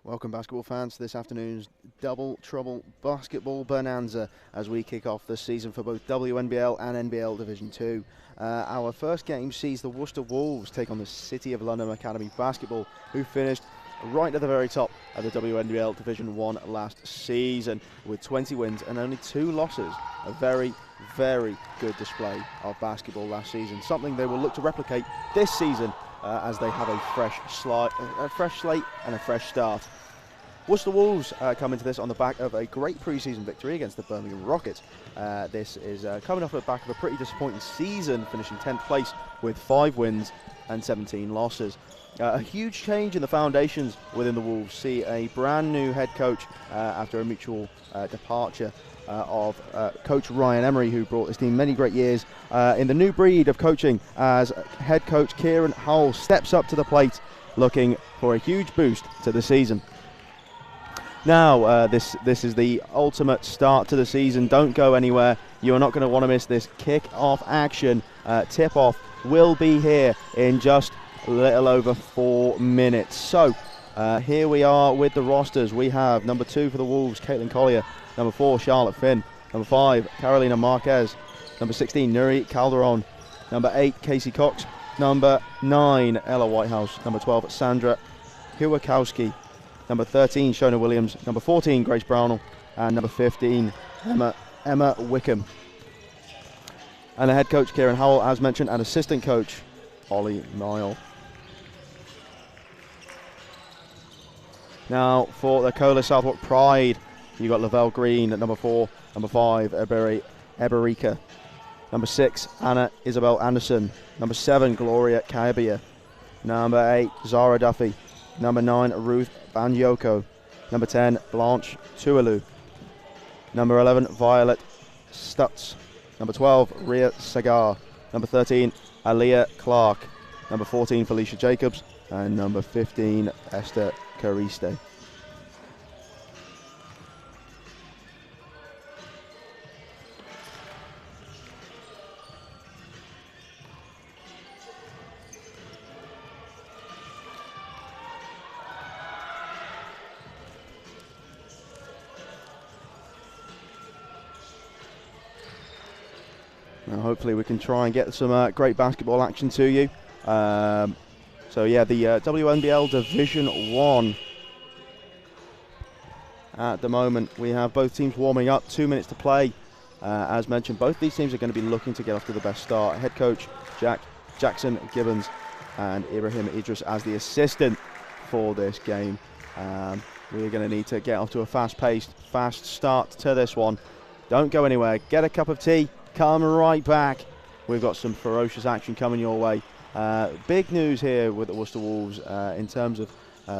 Welcome, basketball fans, to this afternoon's Double Trouble Basketball Bonanza as we kick off the season for both WNBL and NBL Division 2. Our first game sees the Worcester Wolves take on the City of London Academy Basketball, who finished right at the very top of the WNBL Division 1 last season with 20 wins and only 2 losses. A very, very good display of basketball last season, something they will look to replicate this season as they have a fresh slate and a fresh start. Worcester Wolves come into this on the back of a great pre-season victory against the Birmingham Rockets. This is coming off the back of a pretty disappointing season, finishing 10th place with 5 wins and 17 losses. A huge change in the foundations within the Wolves see a brand new head coach after a mutual departure of coach Ryan Emery, who brought his team many great years in the new breed of coaching, as head coach Kieran Howell steps up to the plate looking for a huge boost to the season. Now, this is the ultimate start to the season. Don't go anywhere. You're not going to want to miss this kick-off action. Tip-off will be here in just a little over 4 minutes. So, here we are with the rosters. We have number 2 for the Wolves, Caitlin Collier. Number 4, Charlotte Finn. Number 5, Carolina Marquez. Number 16, Nuri Calderon. Number 8, Casey Cox. Number 9, Ella Whitehouse. Number 12, Sandra Hiwakowski. Number 13, Shona Williams. Number 14, Grace Brownell. And number 15, Emma Wickham. And the head coach, Kieran Howell, as mentioned, and assistant coach, Ollie Nile. Now, for the Cola Southwark Pride, you've got Lavelle Green at number 4. Number 5, Eberika. Number 6, Anna Isabel Anderson. Number 7, Gloria Cabia. Number 8, Zara Duffy. Number 9, Ruth Banyoko. Number 10, Blanche Tualu. Number 11, Violet Stutz. Number 12, Rhea Sagar. Number 13, Aliyah Clark. Number 14, Felicia Jacobs. And number 15, Esther Cariste. Now hopefully we can try and get some great basketball action to you. So yeah, the WNBL Division 1. At the moment we have both teams warming up, 2 minutes to play. As mentioned, both these teams are going to be looking to get off to the best start. Head coach Jackson Gibbons and Ibrahim Idris as the assistant for this game. We're going to need to get off to a fast-paced, fast start to this one. Don't go anywhere. Get a cup of tea. Come right back. We've got some ferocious action coming your way. Big news here with the Worcester Wolves in terms of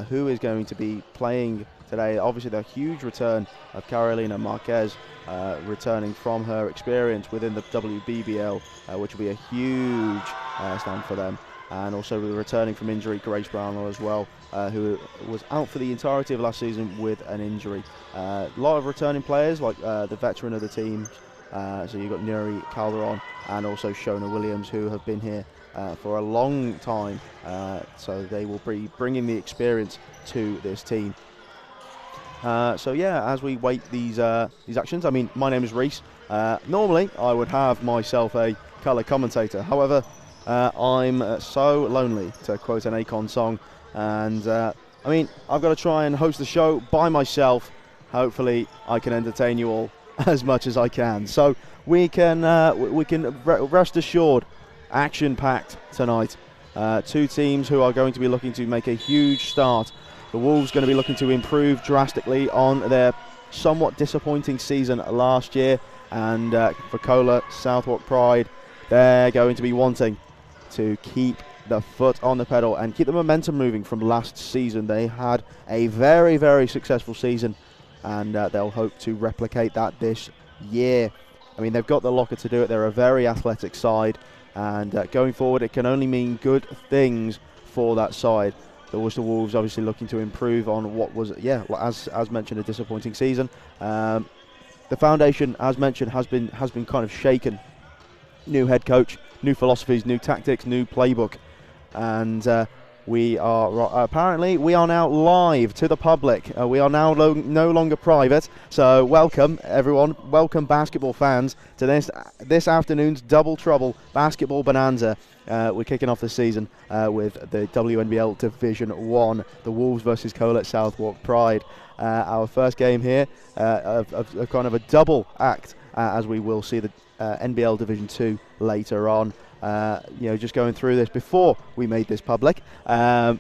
who is going to be playing today. Obviously, the huge return of Carolina Marquez, returning from her experience within the WBBL, which will be a huge stand for them. And also returning from injury, Grace Brownell as well, who was out for the entirety of last season with an injury. A lot of returning players, like the veteran of the team. So you've got Nuri Calderon and also Shona Williams, who have been here for a long time. So they will be bringing the experience to this team. So yeah, as we wait these actions, I mean, my name is Reese. Normally, I would have myself a colour commentator. However, I'm so lonely, to quote an Akon song. And I mean, I've got to try and host the show by myself. Hopefully, I can entertain you all as much as I can. So we can rest assured, action-packed tonight. 2 teams who are going to be looking to make a huge start. The Wolves going to be looking to improve drastically on their somewhat disappointing season last year, and for Cola Southwark Pride, they're going to be wanting to keep the foot on the pedal and keep the momentum moving from last season. They had a very, very successful season, and they'll hope to replicate that this year. I mean, they've got the locker to do it. They're a very athletic side, and going forward, it can only mean good things for that side. The Worcester Wolves obviously looking to improve on what was, as mentioned, a disappointing season. The foundation, as mentioned, has been kind of shaken. New head coach, new philosophies, new tactics, new playbook, and We are apparently we are now live to the public. We are now no longer private. So welcome everyone, welcome basketball fans to this afternoon's Double Trouble Basketball Bonanza. We're kicking off the season with the WNBL Division 1, the Wolves versus Cola at Southwark Pride. Our first game here of kind of a double act, as we will see the NBL Division 2 later on. Just going through this before we made this public. The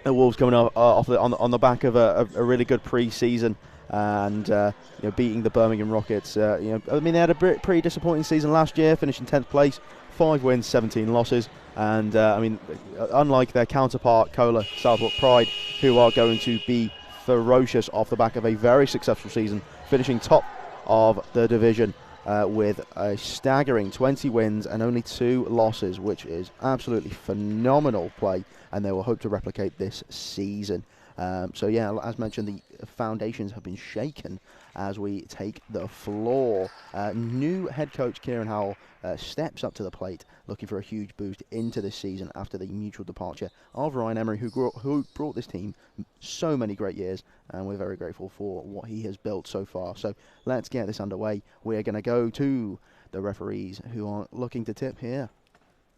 Wolves coming on the back of a really good pre-season and beating the Birmingham Rockets. They had a pretty disappointing season last year, finishing 10th place, 5 wins, 17 losses, and unlike their counterpart Cola Southwark Pride, who are going to be ferocious off the back of a very successful season, finishing top of the division. With a staggering 20 wins and only 2 losses, which is absolutely phenomenal play, and they will hope to replicate this season. As mentioned, the foundations have been shaken as we take the floor. New head coach Kieran Howell steps up to the plate, looking for a huge boost into this season after the mutual departure of Ryan Emery, who brought this team so many great years, and we're very grateful for what he has built so far. So let's get this underway. We're going to go to the referees, who are looking to tip here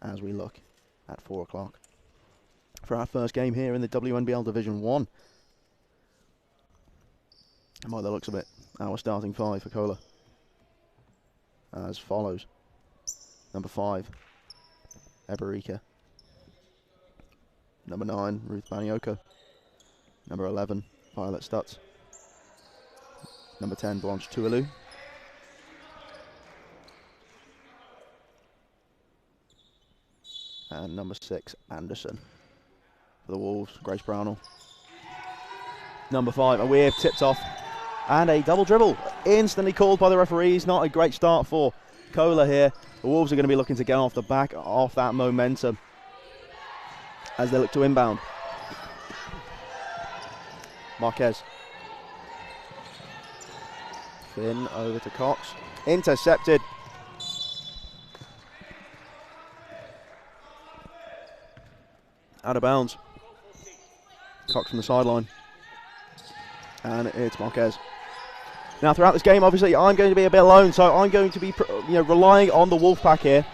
as we look at 4 o'clock for our first game here in the WNBL Division 1. And by the looks of it, our starting 5 for Cola as follows. Number 5, Eberika. Number 9, Ruth Banioko. Number 11, Violet Stutz. Number 10, Blanche Tualu. And number 6, Anderson. For the Wolves, Grace Brownell. Number 5, and we're tipped off. And a double dribble instantly called by the referees. Not a great start for Cola here. The Wolves are going to be looking to get off the back of that momentum as they look to inbound. Marquez. Finn over to Cox. Intercepted. Out of bounds. Cox from the sideline. And it's Marquez. Now, throughout this game, obviously, I'm going to be a bit alone, so I'm going to be relying on the Wolfpack here,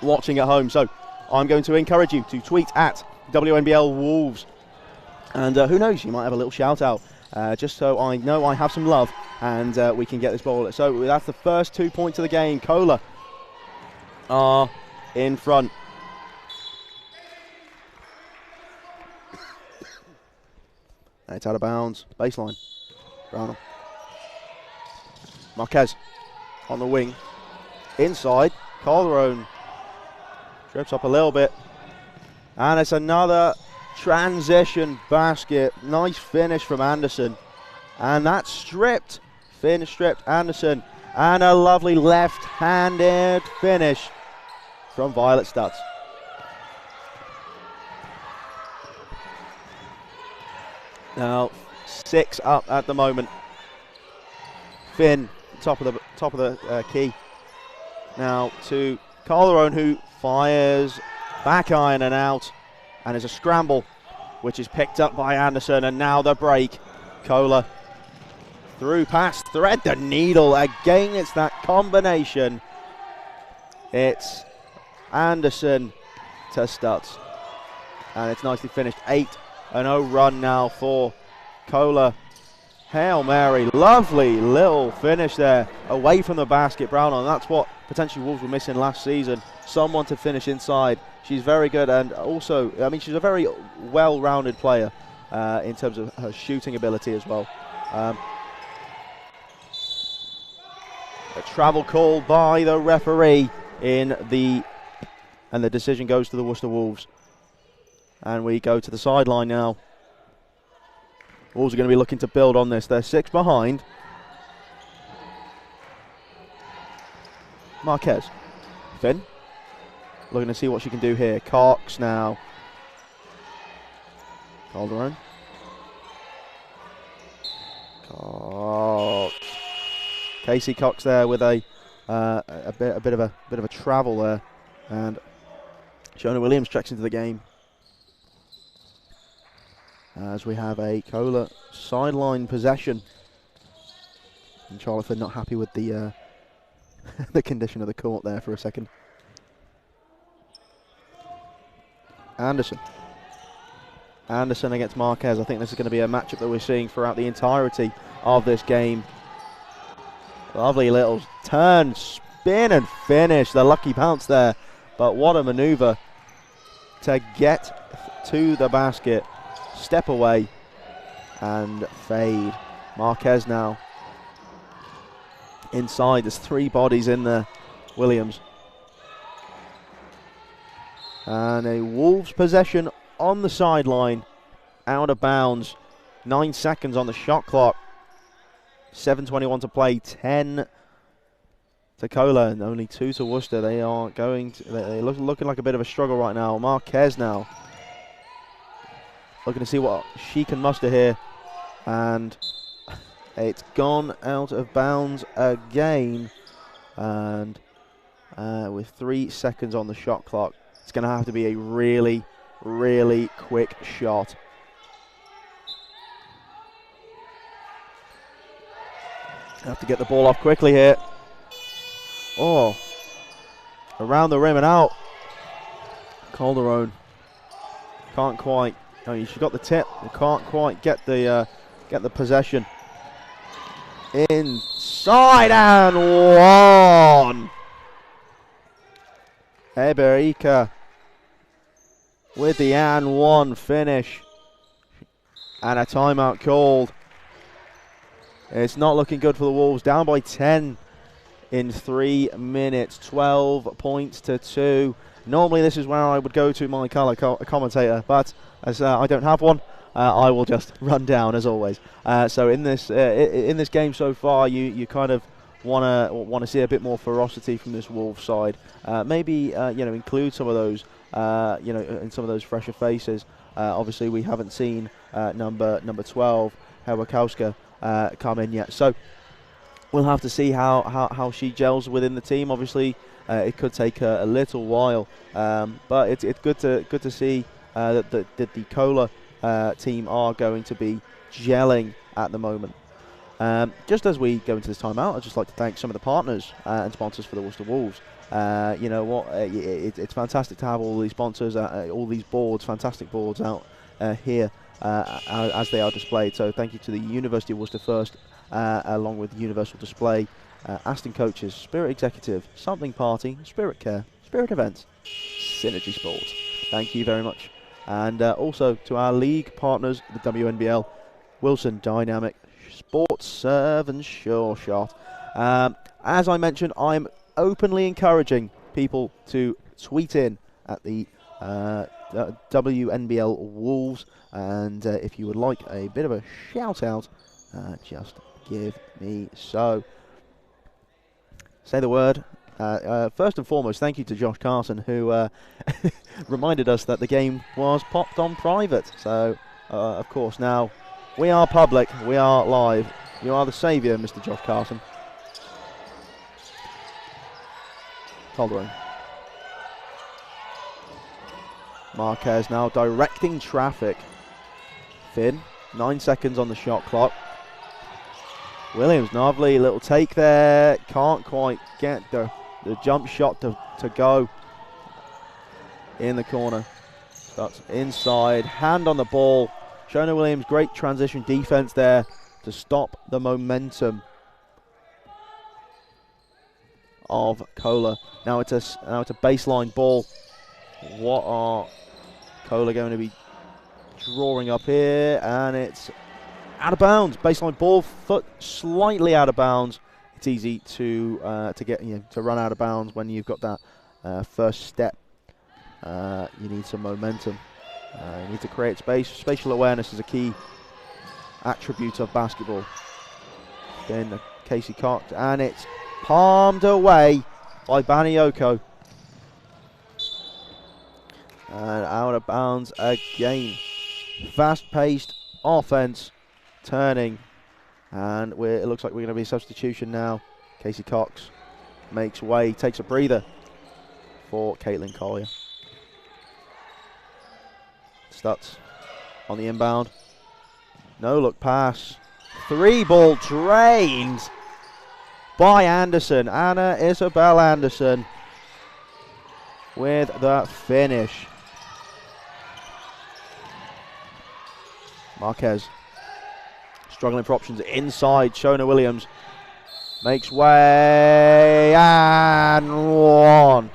watching at home. So I'm going to encourage you to tweet at WNBL Wolves. And who knows, you might have a little shout-out, just so I know I have some love, and we can get this ball. So that's the first 2 points of the game. Cola are in front. And it's out of bounds. Baseline. Brownell. Marquez on the wing. Inside. Calderon trips up a little bit. And it's another transition basket. Nice finish from Anderson. And that's stripped. Finn stripped Anderson. And a lovely left-handed finish from Violet Stutz. Now 6 up at the moment. Finn, top of the key. Now to Calderon, who fires back iron and out, and there's a scramble, which is picked up by Anderson. And now the break. Cola through pass, thread the needle again. It's that combination. It's Anderson to Stutz, and it's nicely finished. 8-0 run now for Cola. Hail Mary, lovely little finish there away from the basket, Brownell, and that's what potentially Wolves were missing last season, someone to finish inside. She's very good, and also, she's a very well-rounded player in terms of her shooting ability as well. A travel call by the referee and the decision goes to the Worcester Wolves. And we go to the sideline now. Wolves are going to be looking to build on this. They're 6 behind. Marquez. Finn. Looking to see what she can do here. Cox now. Calderon. Cox. Casey Cox there with a bit of a travel there, and Shona Williams checks into the game. as we have a Kohler sideline possession. And Charlotte's not happy with the the condition of the court there for a second. Anderson against Marquez. I think this is going to be a matchup that we're seeing throughout the entirety of this game. Lovely little turn, spin and finish. The lucky bounce there, but what a maneuver to get to the basket, step away and fade. Marquez now inside. There's 3 bodies in there. Williams. And a Wolves possession on the sideline, out of bounds. 9 seconds on the shot clock. 7:21 to play. 10 to Kohler and only 2 to Worcester. They are going to, they're looking like a bit of a struggle right now. Marquez now looking to see what she can muster here, and it's gone out of bounds again. And with 3 seconds on the shot clock, it's going to have to be a really, really quick shot. Have to get the ball off quickly here. Oh, around the rim and out. Calderon can't quite. Oh, she got the tip. Can't quite get the possession. Inside and one. Eberica with the and one finish, and a timeout called. It's not looking good for the Wolves. Down by 10 in 3 minutes. 12 points to 2. Normally this is where I would go to my colour commentator, but as I don't have one, I will just run down as always. So in this game so far, you kind of want to see a bit more ferocity from this Wolves side. Maybe include some of those in some of those fresher faces. Obviously we haven't seen number 12 Hewakowska come in yet, so we'll have to see how she gels within the team. Obviously it could take a little while, but it's good to see that the Kohler team are going to be gelling at the moment. Just as we go into this timeout, I'd just like to thank some of the partners and sponsors for the Worcester Wolves. You know what, it's fantastic to have all these sponsors, all these boards, fantastic boards out here as they are displayed. So thank you to the University of Worcester first, along with Universal Display, Aston Coaches, Spirit Executive, Something Party, Spirit Care, Spirit Events, Synergy Sports. Thank you very much. And also to our league partners, the WNBL, Wilson Dynamic, Sports Serve and Sure Shot. As I mentioned, I'm openly encouraging people to tweet in at the WNBL Wolves, and if you would like a bit of a shout out, just give me so. Say the word. First and foremost, thank you to Josh Carson, who reminded us that the game was popped on private. So, of course, now we are public, we are live. You are the saviour, Mr. Josh Carson. Calderon. Marquez now directing traffic. Finn, 9 seconds on the shot clock. Williams, lovely little take there. Can't quite get the jump shot to go. In the corner. That's inside. Hand on the ball. Shona Williams, great transition defense there to stop the momentum of Kohler. Now it's a baseline ball. What are Kohler going to be drawing up here? And it's out of bounds. Baseline ball, foot slightly out of bounds. It's easy to get to run out of bounds when you've got that first step. You need some momentum. You need to create space. Spatial awareness is a key attribute of basketball. Then Casey Cox, and it's palmed away by Banioko. And out of bounds again. Fast-paced offense, turning, and it looks like we're going to be a substitution now. Casey Cox makes way, takes a breather for Caitlin Collier. Stutz on the inbound. No look pass. 3-ball drained by Anderson. Anna Isabel Anderson with the finish. Marquez struggling for options inside. Shona Williams makes way and one.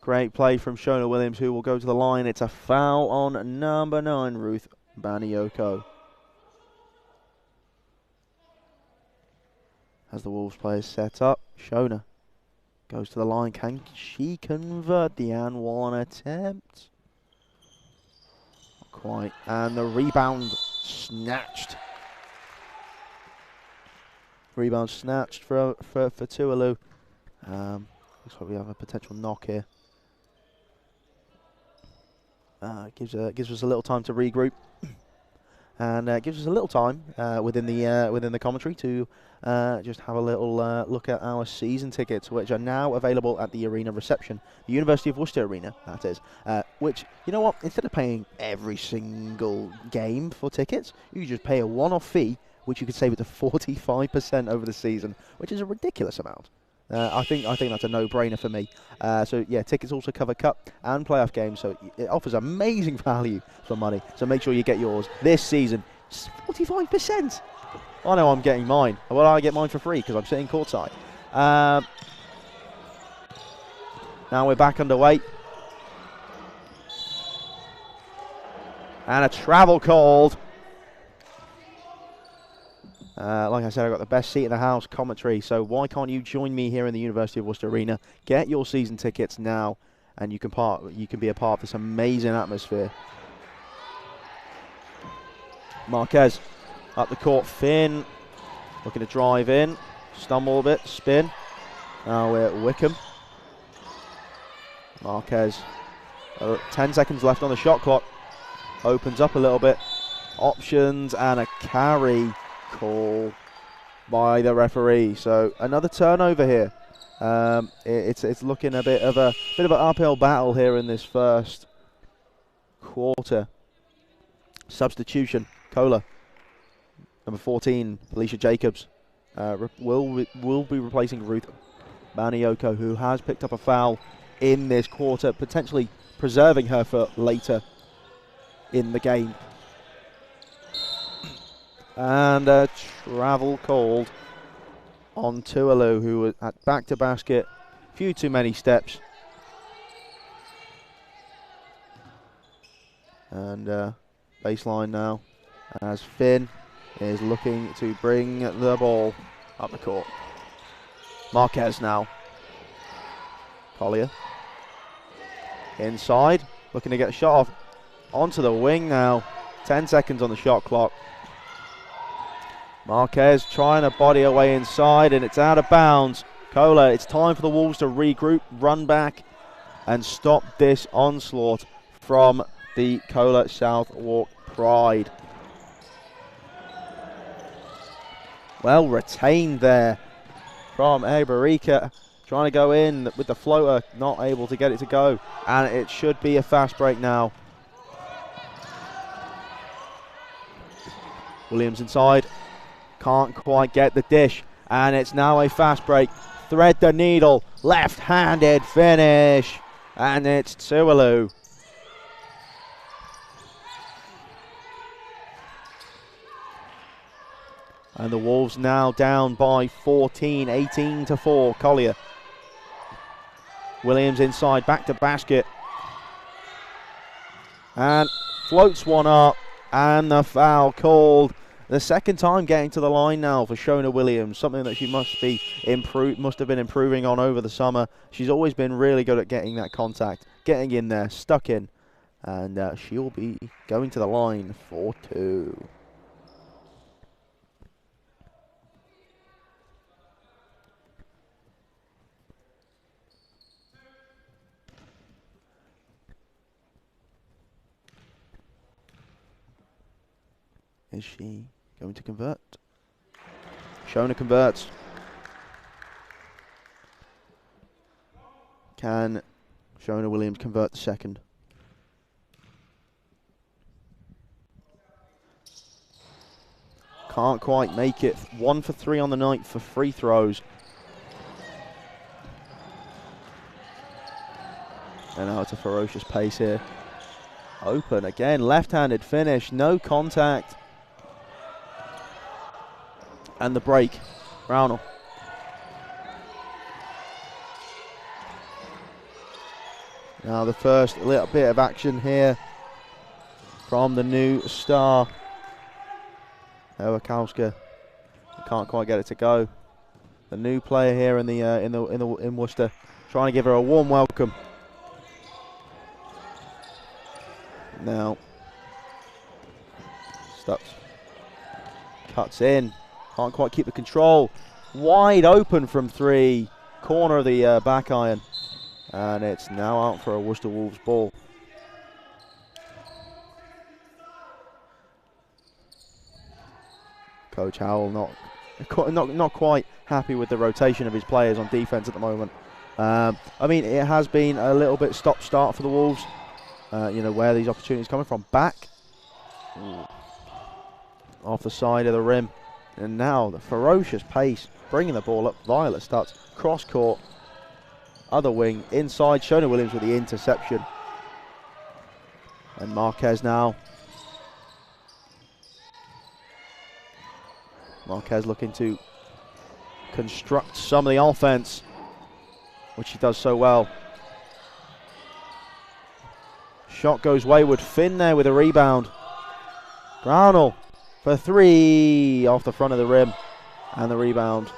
Great play from Shona Williams, who will go to the line. It's a foul on number 9, Ruth Banioko. As the Wolves players set up, Shona goes to the line. Can she convert the and one attempt? Not quite. And the rebound snatched. Rebound snatched for Tualu. Looks like we have a potential knock here. Gives us a little time to regroup, and gives us a little time within the commentary to just have a little look at our season tickets, which are now available at the arena reception, the University of Worcester arena, that is. Which, you know what? Instead of paying every single game for tickets, you just pay a one-off fee, which you could save it to 45% over the season, which is a ridiculous amount. I think that's a no-brainer for me. So yeah, tickets also cover cup and playoff games, so it offers amazing value for money. So make sure you get yours this season. 45%. I know I'm getting mine. Well, I get mine for free because I'm sitting courtside. Now we're back underway, and a travel called. Like I said, I've got the best seat in the house commentary, so why can't you join me here in the University of Worcester Arena? Get your season tickets now, and you can be a part of this amazing atmosphere. Marquez up the court, Finn looking to drive in, stumble a bit, spin. Now we're at Wickham. Marquez, 10 seconds left on the shot clock, opens up a little bit, options, and a carry call by the referee. So another turnover here. It's looking a bit of an uphill battle here in this first quarter. Substitution, Kohler, number 14, Felicia Jacobs, will be replacing Ruth Banioko, who has picked up a foul in this quarter, potentially preserving her for later in the game. And a travel called on Tualu, who was at back to basket. Few too many steps. And baseline now, as Finn is looking to bring the ball up the court. Marquez now. Collier. Inside, looking to get a shot off. Onto the wing now. 10 seconds on the shot clock. Marquez trying to body away inside, and it's out of bounds. Kohler, it's time for the Wolves to regroup, run back, and stop this onslaught from the Kohler Southwark Pride. Well retained there from Eberika, trying to go in with the floater, not able to get it to go, and it should be a fast break now. Williams inside. Can't quite get the dish, and it's now a fast break. Thread the needle, left-handed finish, and it's Tualu. And the Wolves now down by 14, 18-4. Collier. Williams inside, back to basket. And floats one up, and the foul called. The second time getting to the line now for Shona Williams, something that she must have been improving on over the summer. She's always been really good at getting that contact, getting in there, stuck in, and she'll be going to the line for 2. Is she going to convert? Shona converts. Can Shona Williams convert the second. Can't quite make it. 1 for 3 on the night for free throws. And now it's a ferocious pace here. Open again, left-handed finish, no contact. And the break, Brownell. Now the first little bit of action here from the new star, Owakowska. Can't quite get it to go. The new player here in Worcester, trying to give her a warm welcome. Now, Stutz cuts in, can't quite keep the control. Wide open from 3, corner of the back iron, and it's now out for a Worcester Wolves ball. Coach Howell not quite happy with the rotation of his players on defense at the moment. I mean, it has been a little bit stop-start for the Wolves. You know, where these opportunities coming from. Back. Ooh. Off the side of the rim. And now the ferocious pace, bringing the ball up. Violet Stutz, cross court. Other wing, inside. Shona Williams with the interception. And Marquez now. Marquez looking to construct some of the offense, which he does so well. Shot goes wayward. Finn there with a rebound. Brownell for 3 off the front of the rim. And the rebound.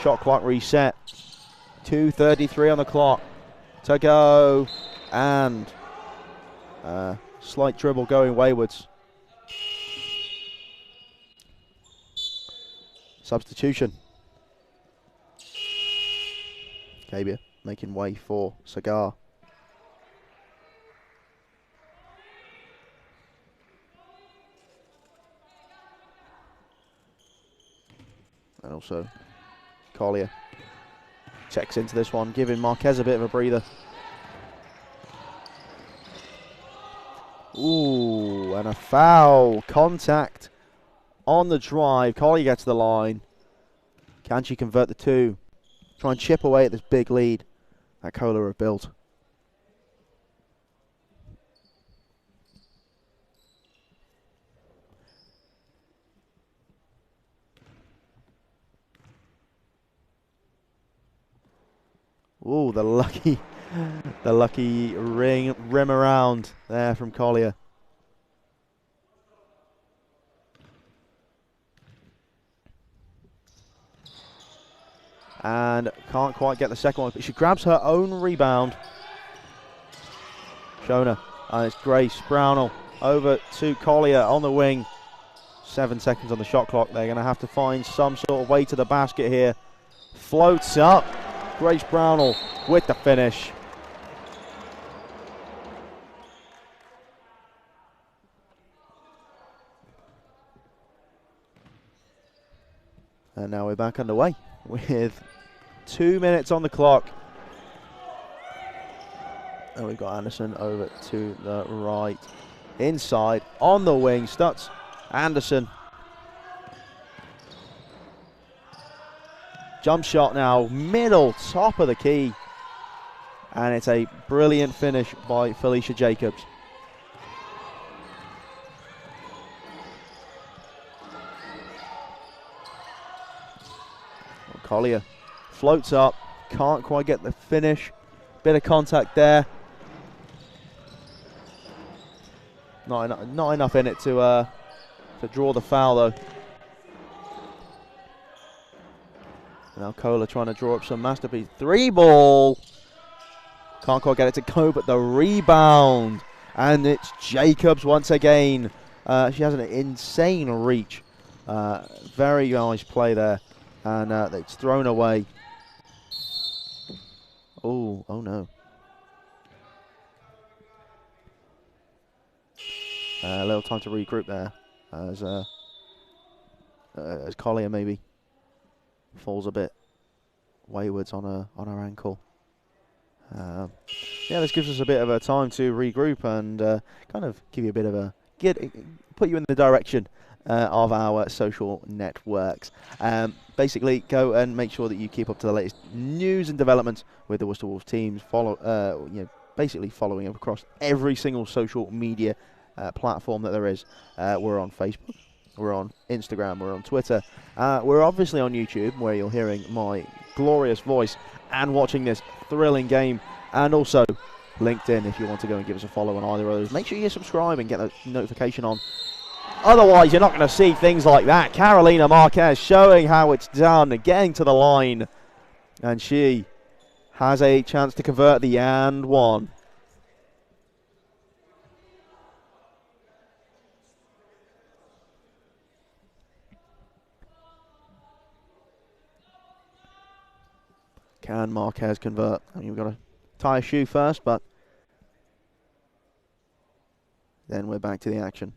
Shot clock reset. 2:33 on the clock to go. And slight dribble going waywards. Substitution. Cabia making way for Cigar. And also Collier checks into this one, giving Marquez a bit of a breather. Ooh, and a foul. Contact on the drive. Collier gets the line. Can she convert the 2? Try and chip away at this big lead that Kohler have built. Ooh, the lucky rim around there from Collier. And can't quite get the second one, but she grabs her own rebound. Shona, and it's Grace Brownell over to Collier on the wing. 7 seconds on the shot clock. They're going to have to find some sort of way to the basket here. Floats up. Grace Brownell with the finish. And now we're back underway with 2 minutes on the clock. And we've got Anderson over to the right. Inside, on the wing, Stutz, Anderson. Jump shot now, middle, top of the key. And it's a brilliant finish by Felicia Jacobs. Collier floats up, can't quite get the finish. Bit of contact there. Not enough in it to draw the foul though. Now Kohler trying to draw up some masterpiece. 3 ball. Can't quite get it to go, but the rebound. And it's Jacobs once again. She has an insane reach. Very nice play there. And it's thrown away. Oh no. A little time to regroup there. As Collier maybe falls a bit waywards on her ankle. Yeah, this gives us a bit of a time to regroup and kind of give you a bit of a put you in the direction of our social networks. Basically, go and make sure that you keep up to the latest news and developments with the Worcester Wolves teams. Basically following across every single social media platform that there is. We're on Facebook, we're on Instagram, we're on Twitter, we're obviously on YouTube, where you're hearing my glorious voice and watching this thrilling game, and also LinkedIn if you want to go and give us a follow on either of those. Make sure you subscribe and get the notification on. Otherwise, you're not going to see things like that. Carolina Marquez showing how it's done, getting to the line, and she has a chance to convert the and one. Can Marquez convert? I mean, we've got to tie a shoe first, but then we're back to the action.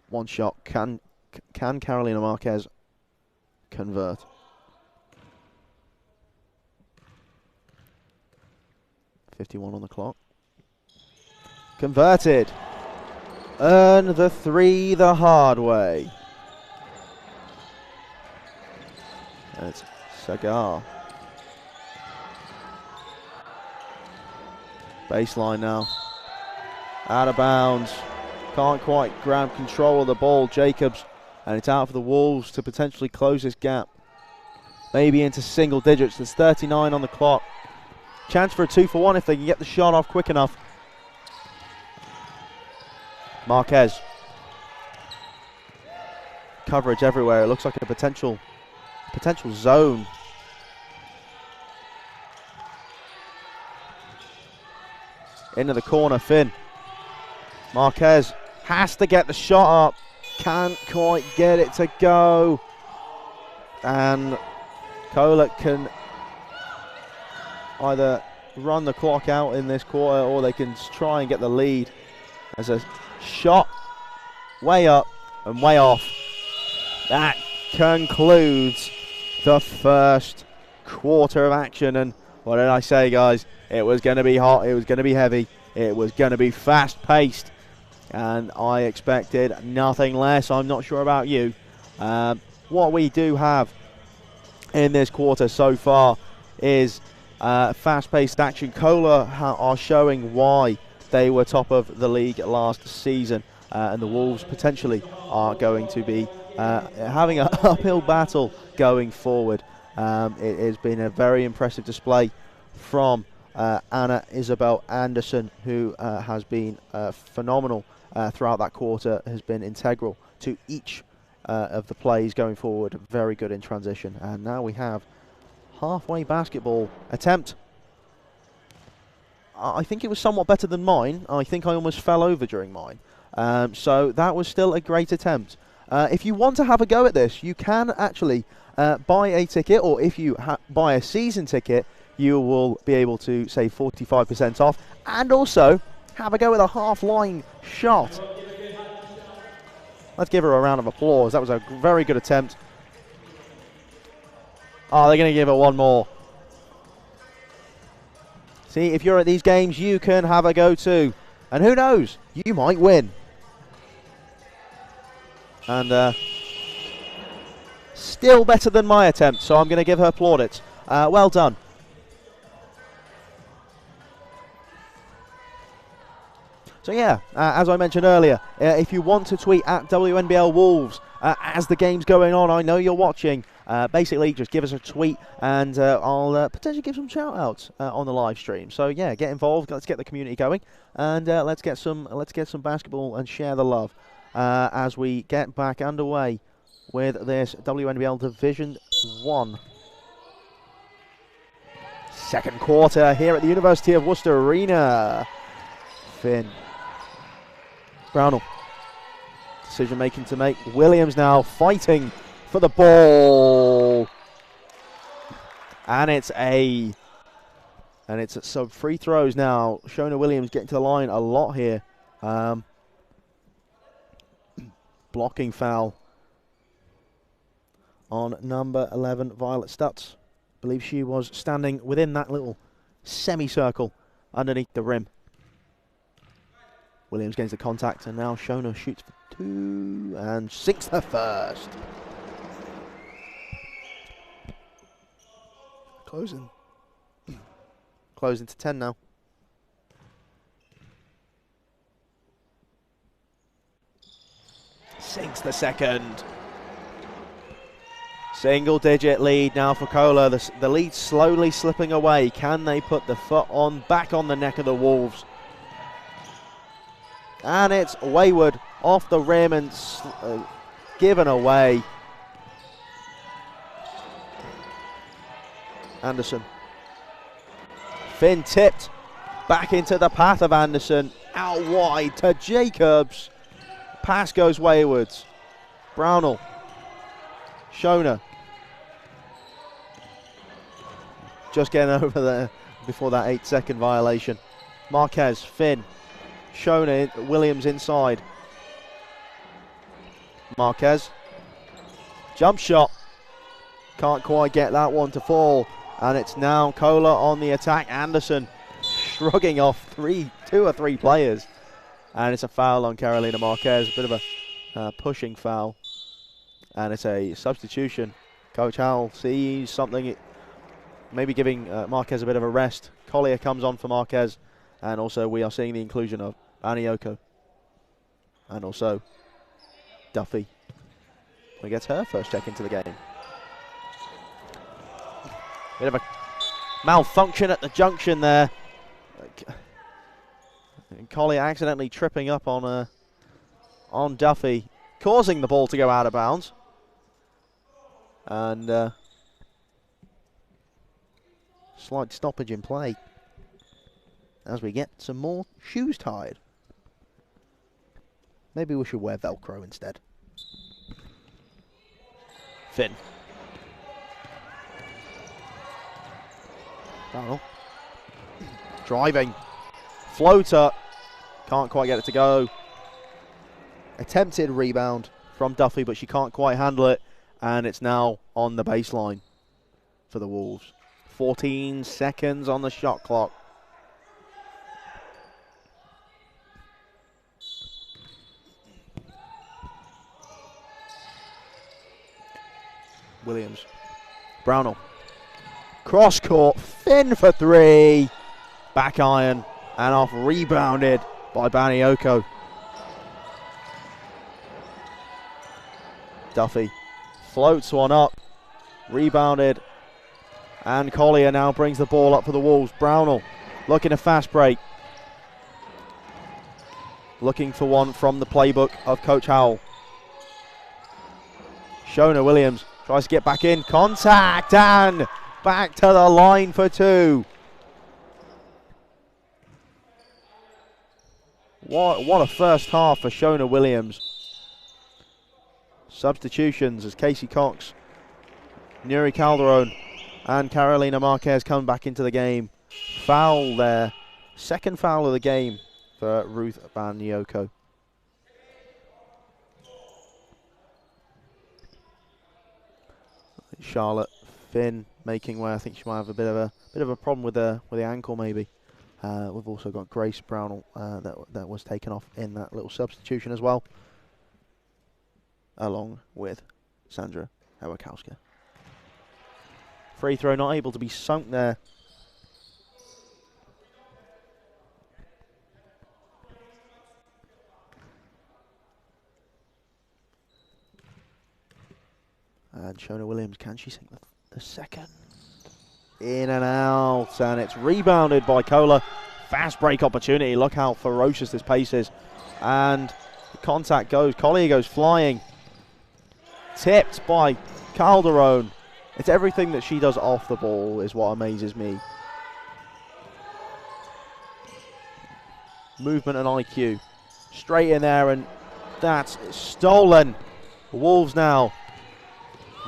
One shot. Can Carolina Marquez convert? .51 on the clock. Converted. Earn the 3 the hard way. It's Sagar. Baseline now. Out of bounds. Can't quite grab control of the ball, Jacobs. And it's out for the Wolves to potentially close this gap. Maybe into single digits. There's 39 on the clock. Chance for a 2-for-1 if they can get the shot off quick enough. Marquez. Coverage everywhere. It looks like a potential zone. Into the corner, Finn. Marquez has to get the shot up. Can't quite get it to go. And Kolak can either run the clock out in this quarter, or they can try and get the lead. As a shot way up and way off. That concludes the first quarter of action. And what did I say, guys? It was going to be hot, it was going to be heavy, it was going to be fast-paced, and I expected nothing less. I'm not sure about you. What we do have in this quarter so far is fast-paced action. Cola are showing why they were top of the league last season, and the Wolves potentially are going to be having an uphill battle going forward. It has been a very impressive display from Anna Isabel Anderson, who has been phenomenal throughout that quarter, has been integral to each of the plays going forward. Very good in transition. And now we have halfway basketball attempt. I think it was somewhat better than mine. I think I almost fell over during mine. So that was still a great attempt. If you want to have a go at this, you can actually buy a ticket, or if you buy a season ticket, you will be able to save 45% off, and also have a go with a half-line shot. Let's give her a round of applause. That was a very good attempt. Oh, they're going to give her one more. See, if you're at these games, you can have a go too. And who knows, you might win. And still better than my attempt, so I'm going to give her plaudits. Well done. So yeah, as I mentioned earlier, if you want to tweet at WNBL Wolves as the game's going on, I know you're watching, basically just give us a tweet, and I'll potentially give some shout outs on the live stream. So yeah, get involved, let's get the community going, and let's get some basketball and share the love as we get back underway with this WNBL Division 1. Second quarter here at the University of Worcester Arena. Finn. Brownell. Decision making to make. Williams now fighting for the ball. And it's some free throws now. Shona Williams getting to the line a lot here. Blocking foul on number 11, Violet Stutz. believe she was standing within that little semicircle underneath the rim. Williams gains the contact, and now Shona shoots for 2 and sinks the first. Closing to 10 now. Sinks the second. Single digit lead now for Kohler. The lead slowly slipping away. Can they put the foot back on the neck of the Wolves? And it's wayward off the rim and given away. Anderson. Finn tipped back into the path of Anderson. Out wide to Jacobs. Pass goes waywards. Brownell. Shona. Just getting over there before that 8-second violation. Marquez, Finn. Shona, Williams inside. Marquez. Jump shot. Can't quite get that one to fall. And it's now Kohler on the attack. Anderson shrugging off 2 or 3 players. And it's a foul on Carolina Marquez. A bit of a pushing foul. And it's a substitution. Coach Howell sees something, maybe giving Marquez a bit of a rest. Collier comes on for Marquez. And also we are seeing the inclusion of Anioko. And also Duffy. Who gets her first check into the game. Bit of a malfunction at the junction there. And Collier accidentally tripping up on Duffy, causing the ball to go out of bounds. And slight stoppage in play as we get some more shoes tied. Maybe we should wear Velcro instead. Finn. Brownell. Driving. Floater. Can't quite get it to go. Attempted rebound from Duffy, but she can't quite handle it. And it's now on the baseline for the Wolves. 14 seconds on the shot clock. Williams. Brownell. Cross court. Finn for 3. Back iron. And off rebounded by Banioko. Duffy floats one up. Rebounded. And Collier now brings the ball up for the Wolves. Brownell looking to fast break. Looking for one from the playbook of Coach Howell. Shona Williams tries to get back in. Contact and back to the line for 2. What a first half for Shona Williams. Substitutions as Casey Cox, Nuri Calderon and Carolina Marquez come back into the game. Foul there. Second foul of the game for Ruth Banioko. Charlotte Finn making way. I think she might have a bit of a problem with the ankle maybe. We've also got Grace Brownell that was taken off in that little substitution as well, along with Sandra Hawakowska. Free throw not able to be sunk there. And Shona Williams, can she sink the second? In and out, and it's rebounded by Kohler. Fast break opportunity. Look how ferocious this pace is. And the contact goes. Collier goes flying. Tipped by Calderon. It's everything that she does off the ball is what amazes me. Movement and IQ. Straight in there, and that's stolen. Wolves now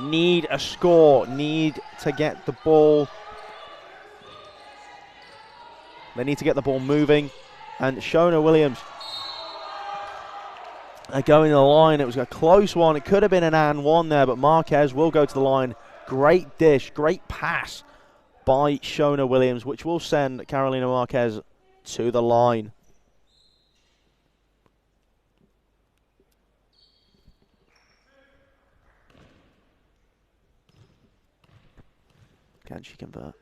need a score. Need to get the ball. They need to get the ball moving. And Shona Williams going to the line. It was a close one. It could have been an and one there, but Marquez will go to the line. Great dish, great pass by Shona Williams, which will send Carolina Marquez to the line. Can she convert?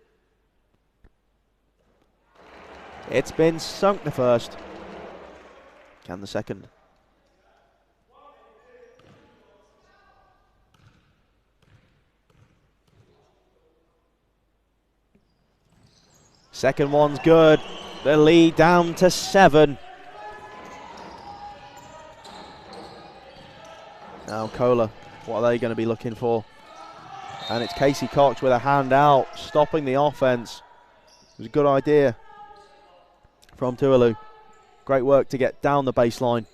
It's been sunk, the first. Can the second? Second one's good. The lead down to 7. Now Kohler, what are they going to be looking for? And it's Casey Cox with a hand out, stopping the offense. It was a good idea from Tuilu. Great work to get down the baseline.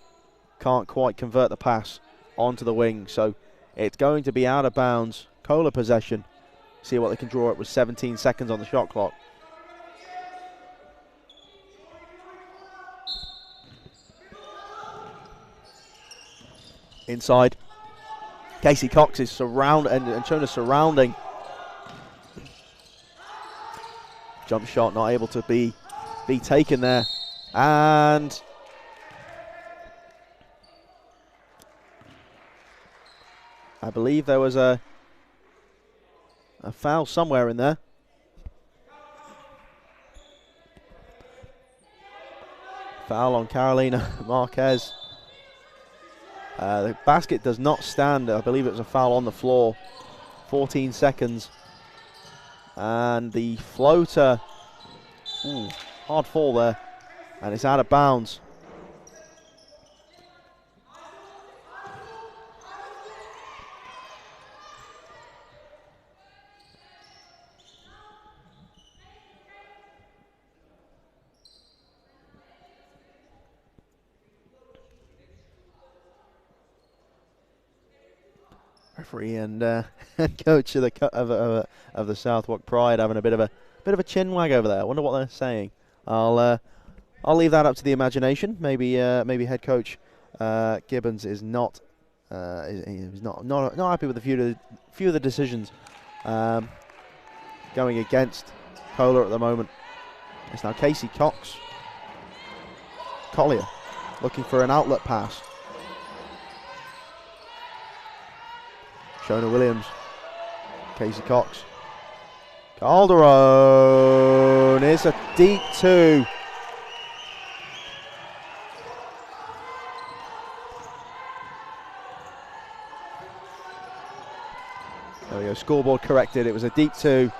Can't quite convert the pass onto the wing, so it's going to be out of bounds. Kohler possession. See what they can draw up with 17 seconds on the shot clock. Inside. Casey Cox is surrounded and Shona's surrounding. Jump shot not able to be taken there. And I believe there was a foul somewhere in there. Foul on Carolina Marquez. The basket does not stand. I believe it was a foul on the floor. 14 seconds. And the floater. Ooh, hard fall there. And it's out of bounds. Referee and coach of the Southwark Pride having a bit of a chin wag over there. I wonder what they're saying. I'll leave that up to the imagination. Maybe head coach Gibbons is not happy with a few of the decisions going against Kohler at the moment. It's now Casey Cox. Collier looking for an outlet pass. Shona Williams, Casey Cox. Calderon is a deep 2. There we go, scoreboard corrected. It was a deep 2,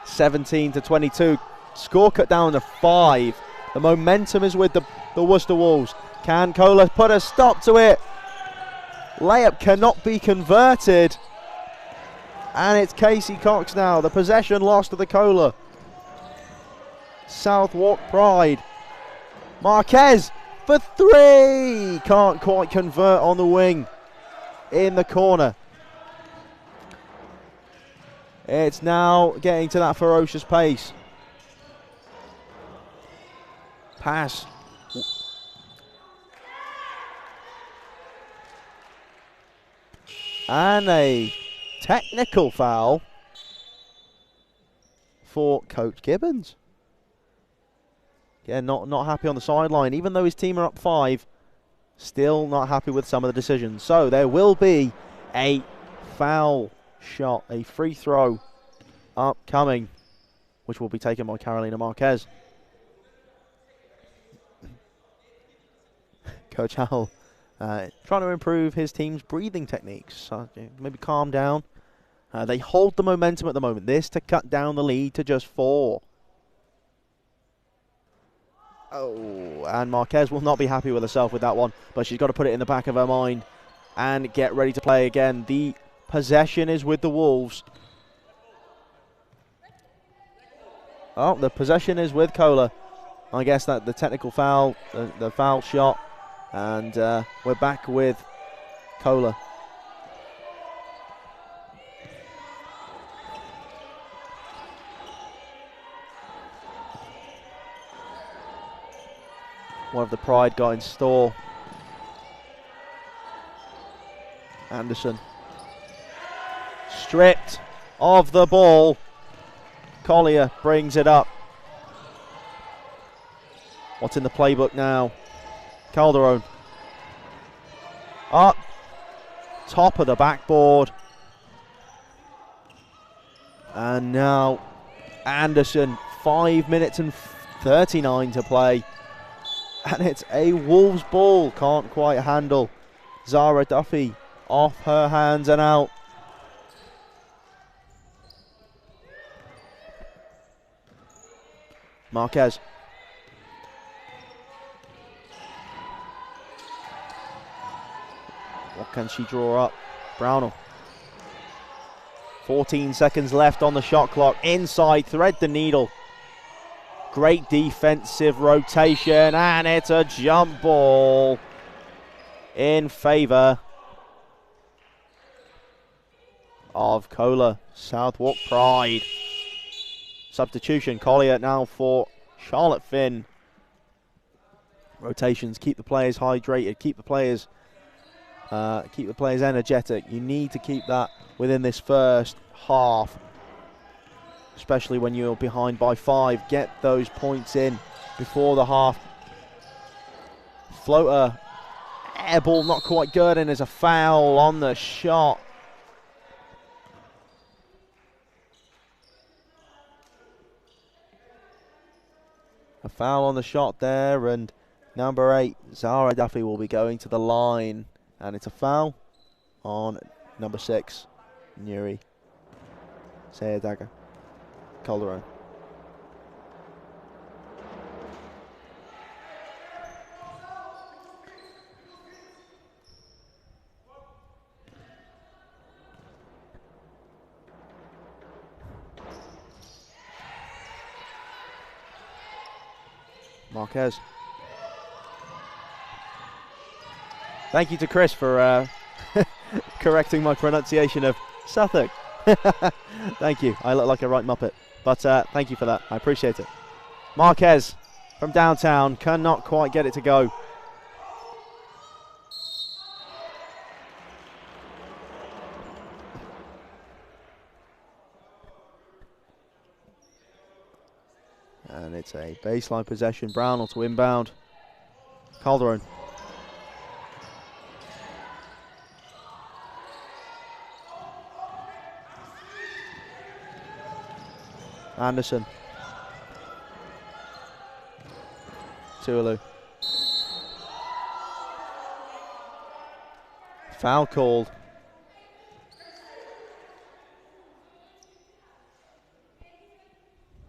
17-22. Score cut down to 5. The momentum is with the Worcester Wolves. Can Kohler put a stop to it? Layup cannot be converted. And it's Casey Cox now. The possession lost to the Kohler. Southwark Pride. Marquez for 3. Can't quite convert on the wing. In the corner. It's now getting to that ferocious pace. Pass. And a technical foul for Coach Gibbons. Yeah, not happy on the sideline. Even though his team are up 5, still not happy with some of the decisions. So there will be a foul shot, a free throw upcoming, which will be taken by Carolina Marquez. Coach Howell trying to improve his team's breathing techniques. Maybe calm down. They hold the momentum at the moment. This to cut down the lead to just 4. Oh, and Marquez will not be happy with herself with that one, but she's got to put it in the back of her mind and get ready to play again. The possession is with the Wolves. Oh, the possession is with Kohler. I guess that the technical foul, the foul shot. And we're back with Kohler. What have the Pride got in store? Anderson. Stripped of the ball. Collier brings it up. What's in the playbook now? Calderon. Up. Top of the backboard. And now Anderson. 5 minutes and 39 to play. And it's a Wolves ball. Can't quite handle. Zara Duffy off her hands and out. Marquez. What can she draw up? Brownell. 14 seconds left on the shot clock. Inside, thread the needle. Great defensive rotation, and it's a jump ball in favour of Kohler. Southwark Pride. Substitution, Collier now for Charlotte Finn. Rotations, keep the players hydrated, keep the players energetic. You need to keep that within this first half, especially when you're behind by 5. Get those points in before the half. Floater, air ball, not quite good, and there's a foul on the shot. A foul on the shot there, and number 8, Zara Duffy, will be going to the line. And it's a foul on number 6, Nuri Sayadaga Calderon. Marquez. Thank you to Chris for correcting my pronunciation of Southwark. Thank you. I look like a right muppet. But thank you for that. I appreciate it. Marquez from downtown cannot quite get it to go. And it's a baseline possession. Brownell to inbound. Calderon. Anderson. Tualu. Foul called.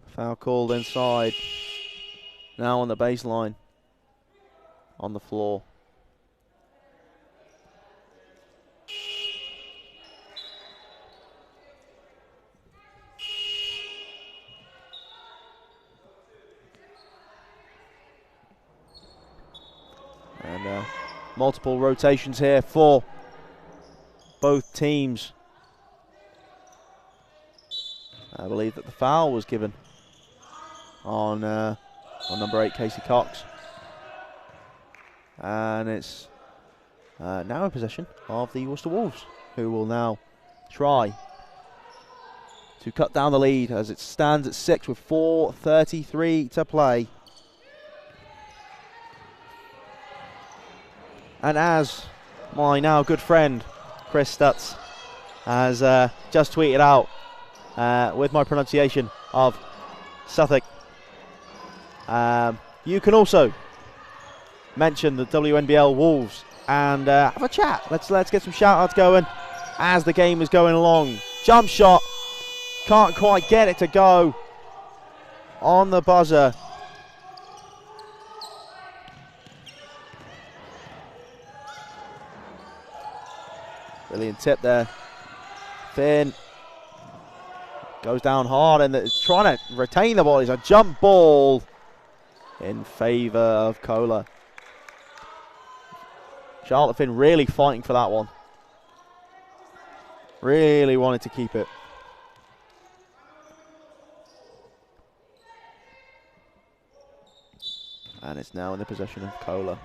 Foul called inside. Now on the baseline. On the floor. And multiple rotations here for both teams. I believe that the foul was given on number 8, Casey Cox. And it's now in possession of the Worcester Wolves, who will now try to cut down the lead as it stands at 6 with 4:33 to play. And as my now good friend Chris Stutz has just tweeted out with my pronunciation of Southwark, you can also mention the WNBL Wolves and have a chat. Let's get some shout outs going as the game is going along. Jump shot, can't quite get it to go on the buzzer. Brilliant tip there. Finn goes down hard and it's trying to retain the ball. It's a jump ball in favour of Kohler. Charlotte Finn really fighting for that one. Really wanted to keep it. And it's now in the possession of Kohler.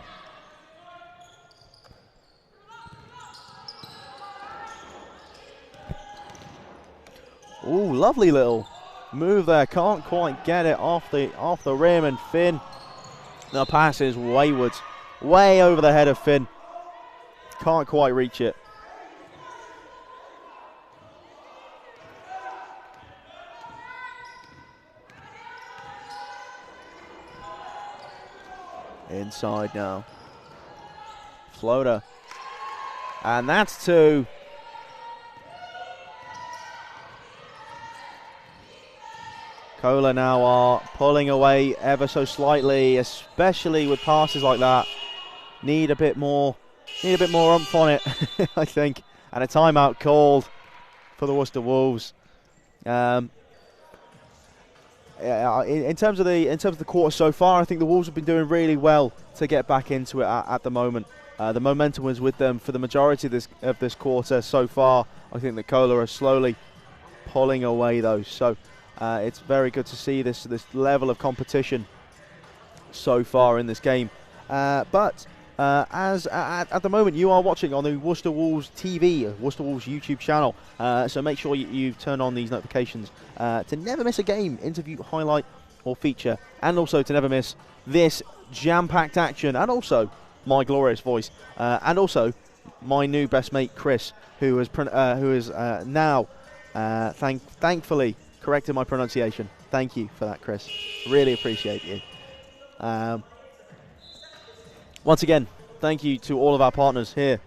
Ooh, lovely little move there, can't quite get it off the rim, and Finn, the pass is wayward, way over the head of Finn, can't quite reach it. Inside now, floater, and that's two. Kohler now are pulling away ever so slightly, especially with passes like that. Need a bit more oomph on it, I think. And a timeout called for the Worcester Wolves. In terms of the quarter so far, I think the Wolves have been doing really well to get back into it at the moment. The momentum was with them for the majority of this quarter so far. I think that Kohler are slowly pulling away those. So it's very good to see this level of competition so far in this game. But as at the moment you are watching on the Worcester Wolves TV, Worcester Wolves YouTube channel, so make sure you turn on these notifications to never miss a game, interview, highlight or feature, and also to never miss this jam-packed action, and also my glorious voice, and also my new best mate Chris, who is now thankfully corrected my pronunciation. Thank you for that, Chris. Really appreciate you. Once again, thank you to all of our partners here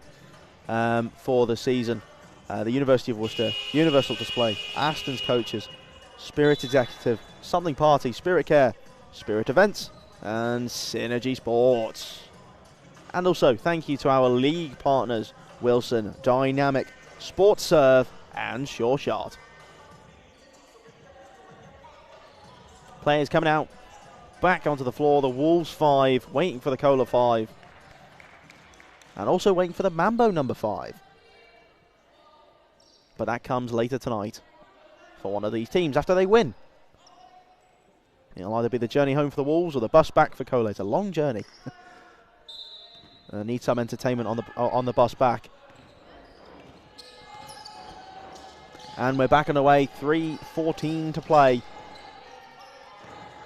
for the season. The University of Worcester, Universal Display, Aston's Coaches, Spirit Executive, Something Party, Spirit Care, Spirit Events, and Synergy Sports. And also, thank you to our league partners, Wilson, Dynamic, Sports Serve, and Sure Shot. Players coming out, back onto the floor. The Wolves 5, waiting for the Kohler 5. And also waiting for the Mambo number 5. But that comes later tonight for one of these teams after they win. It'll either be the journey home for the Wolves or the bus back for Kohler. It's a long journey. Need some entertainment on the bus back. And we're back on the way. 3:14 to play.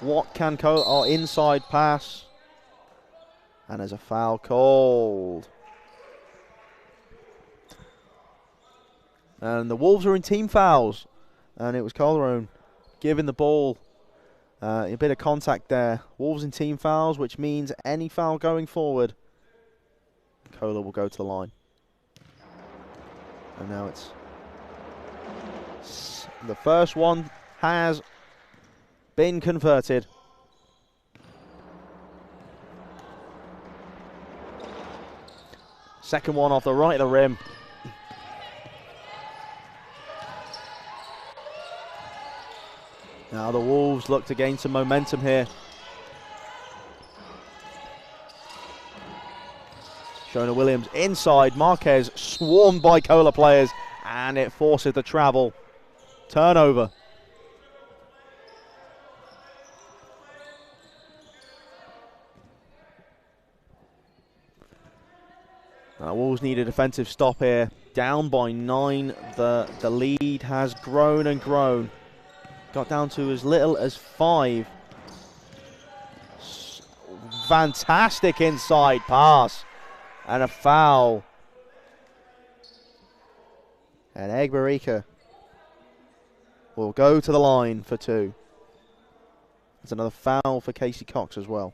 What can Kohler? Inside pass. And there's a foul called. And the Wolves are in team fouls. And it was Calderon giving the ball a bit of contact there. Wolves in team fouls, which means any foul going forward, Kohler will go to the line. And now it's the first one has been converted. Second one off the right of the rim. Now the Wolves look to gain some momentum here. Shona Williams inside. Marquez swarmed by Kohler players, and it forces the travel. Turnover. Wolves need a defensive stop here. Down by 9. The lead has grown and grown. Got down to as little as 5. Fantastic inside pass. And a foul. And Egberika will go to the line for 2. There's another foul for Casey Cox as well.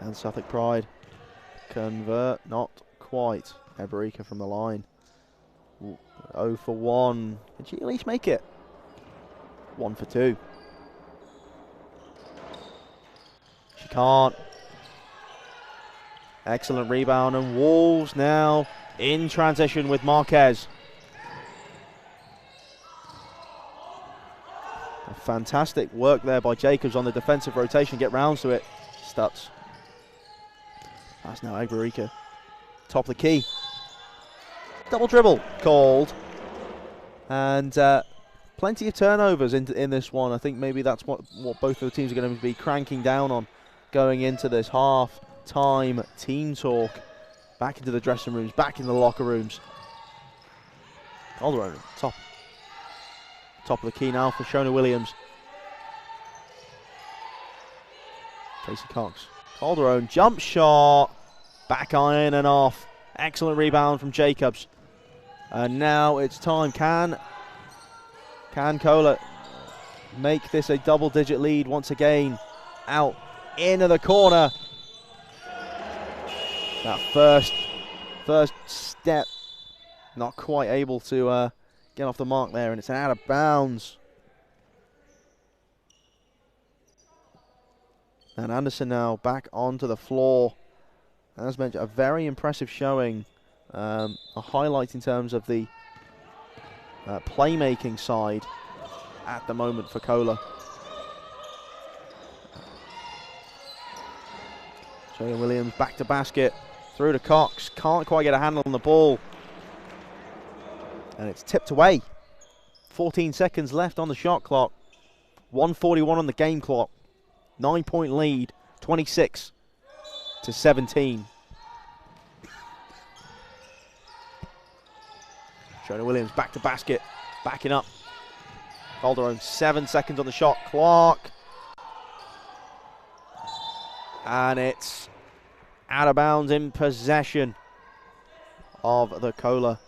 And Southwark Pride convert, not quite. Egberika from the line. 0 for 1. Can she at least make it? 1 for 2. She can't. Excellent rebound, and Wolves now in transition with Marquez. A fantastic work there by Jacobs on the defensive rotation. Get round to it. Stutz. That's now Egberika. Top of the key. Double dribble called. And plenty of turnovers in this one. I think maybe that's what both of the teams are going to be cranking down on going into this half-time team talk. Back into the dressing rooms, back in the locker rooms. Calderon, top of the key now for Shona Williams. Casey Cox. Calderon, jump shot. Back iron and off. Excellent rebound from Jacobs. And now it's time. Can Kohler make this a double-digit lead once again? Out into the corner. That first step, not quite able to get off the mark there, and it's out of bounds. And Anderson now back onto the floor. As mentioned, a very impressive showing. A highlight in terms of the playmaking side at the moment for Kohler. Shona Williams back to basket. Through to Cox, can't quite get a handle on the ball. And it's tipped away. 14 seconds left on the shot clock. 1:41 on the game clock. 9-point lead, 26-17. Shona Williams back to basket, backing up. Calderon, 7 seconds on the shot clock. And it's out of bounds in possession of the Kohler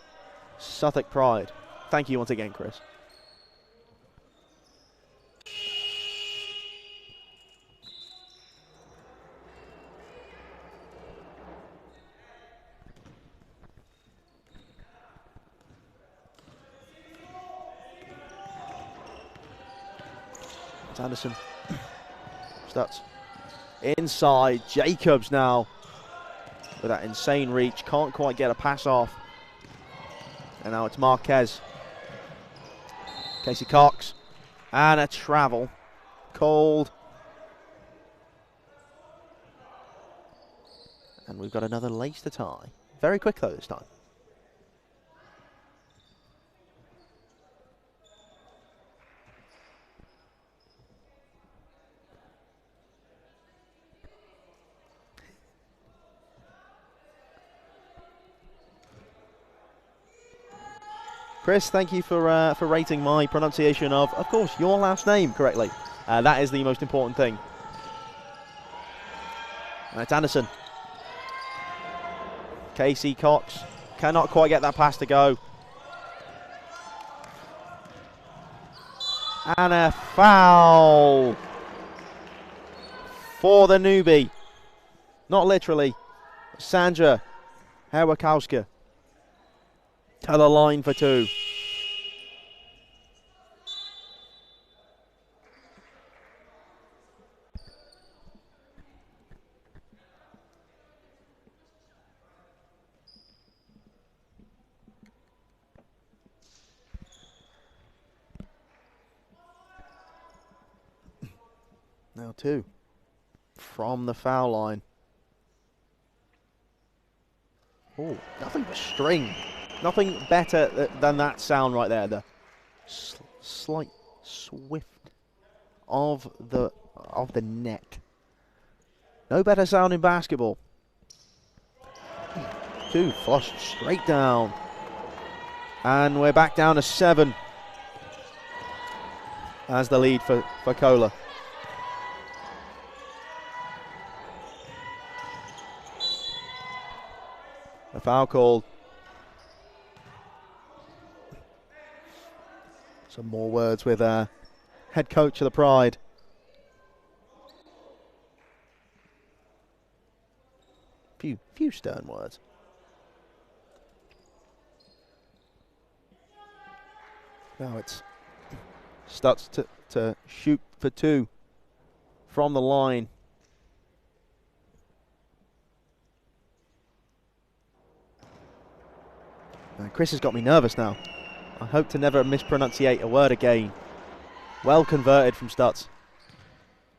Southwark Pride. Thank you once again, Chris. It's Anderson. Stutz. Inside, Jacobs now with that insane reach, can't quite get a pass off. And now it's Marquez. Casey Cox. And a travel. Called. And we've got another lace to tie. Very quick though this time. Chris, thank you for rating my pronunciation of course, your last name correctly. That is the most important thing. And it's Anderson. Casey Cox cannot quite get that pass to go. And a foul for the newbie. Not literally. Sandra Herwakowska to the line for two. Now two from the foul line. Oh, nothing but string. Nothing better than that sound right there. The slight swift of the net. No better sound in basketball. Two flushed straight down. And we're back down to 7 as the lead for Kohler. A foul called. Some more words with head coach of the Pride. Few stern words. Now it's Stutz to shoot for 2 from the line. Chris has got me nervous now. I hope to never mispronunciate a word again. Well converted from Stutz.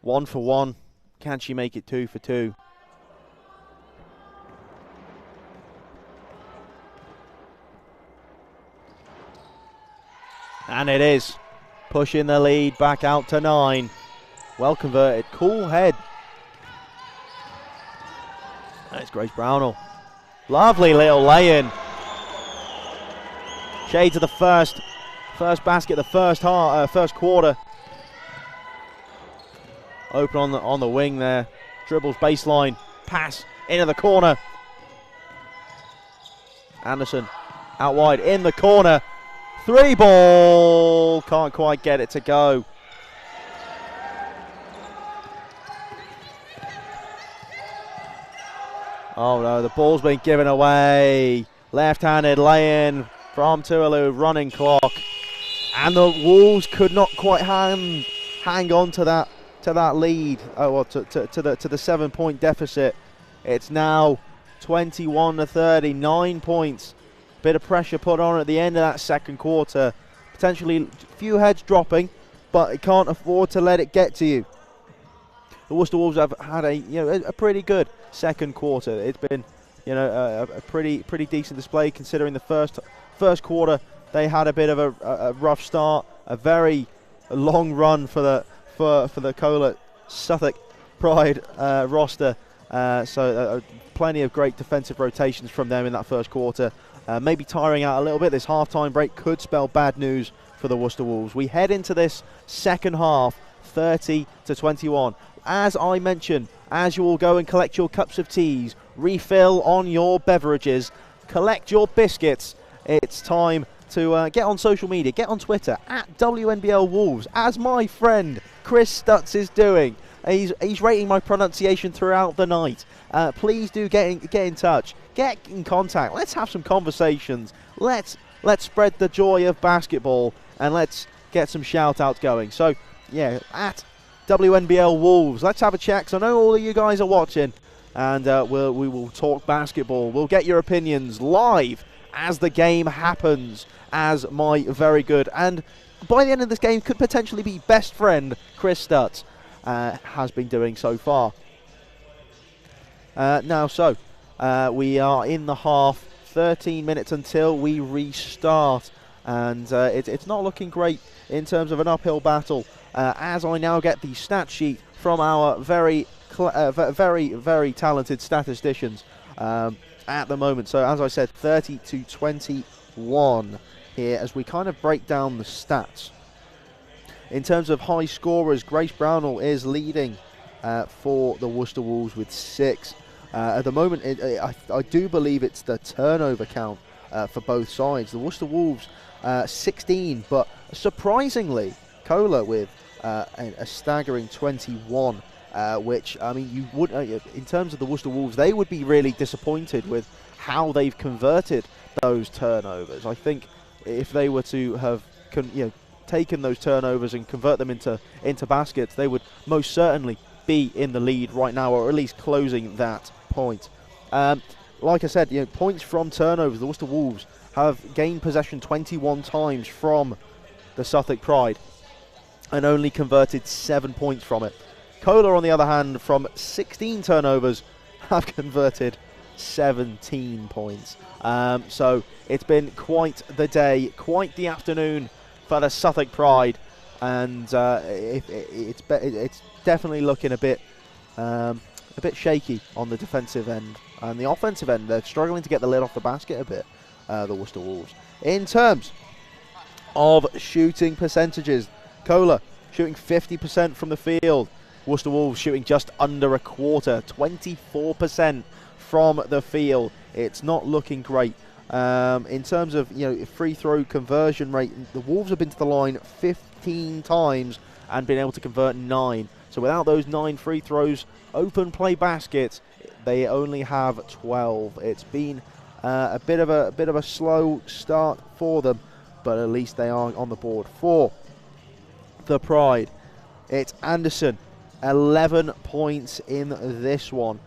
1 for 1. Can she make it 2 for 2? And it is. Pushing the lead back out to 9. Well converted. Cool head. That's Grace Brownell. Lovely little lay-in. Shades of the first basket, the first quarter. Open on the wing there. Dribbles baseline, pass into the corner. Anderson out wide in the corner. 3 ball, can't quite get it to go. Oh no, the ball's been given away. Left-handed lay-in from Tuvalu, running clock. And the Wolves could not quite hang on to that lead. Oh, well, to the 7-point deficit. It's now 21-30, 9 points. Bit of pressure put on at the end of that second quarter. Potentially a few heads dropping, but it can't afford to let it get to you. The Worcester Wolves have had a pretty good second quarter. It's been a pretty decent display considering the first quarter they had a bit of a rough start, a very long run for the Kohler Southwark Pride roster. So plenty of great defensive rotations from them in that first quarter. Maybe tiring out a little bit. This half-time break could spell bad news for the Worcester Wolves. We head into this second half 30-21. As I mentioned, as you all go and collect your cups of teas, refill on your beverages, collect your biscuits, it's time to get on social media, get on Twitter, at WNBL Wolves, as my friend Chris Stutz is doing. He's rating my pronunciation throughout the night. Please do get in touch, get in contact. Let's have some conversations. Let's spread the joy of basketball, and let's get some shout-outs going. So, yeah, at WNBL Wolves, let's have a chat, 'cause I know all of you guys are watching, and we will talk basketball. We'll get your opinions live as the game happens, as my very good, and by the end of this game, could potentially be best friend Chris Stutz has been doing so far. We are in the half, 13 minutes until we restart, and it's not looking great in terms of an uphill battle, as I now get the stat sheet from our very talented statisticians at the moment. So as I said, 30-21 here as we kind of break down the stats. In terms of high scorers, Grace Brownell is leading for the Worcester Wolves with 6. At the moment, I do believe it's the turnover count for both sides. The Worcester Wolves 16, but surprisingly, Kohler with a staggering 21, which, I mean, you would, in terms of the Worcester Wolves, they would be really disappointed with how they've converted those turnovers. I think if they were to have taken those turnovers and convert them into baskets, they would most certainly be in the lead right now, or at least closing that point. Like I said, points from turnovers, the Worcester Wolves have gained possession 21 times from the Southwark Pride and only converted 7 points from it. Kohler, on the other hand, from 16 turnovers, have converted 17 points. So it's been quite the day, quite the afternoon for the Southwark Pride, and it's definitely looking a bit shaky on the defensive end. And the offensive end, they're struggling to get the lid off the basket a bit, the Worcester Wolves. In terms of shooting percentages, Kohler shooting 50% from the field. Worcester Wolves shooting just under a quarter, 24% from the field. It's not looking great. In terms of free throw conversion rate, the Wolves have been to the line 15 times and been able to convert 9. So without those 9 free throws, open play baskets, they only have 12. It's been a bit of a slow start for them, but at least they are on the board. For the Pride, it's Anderson, 11 points in this one.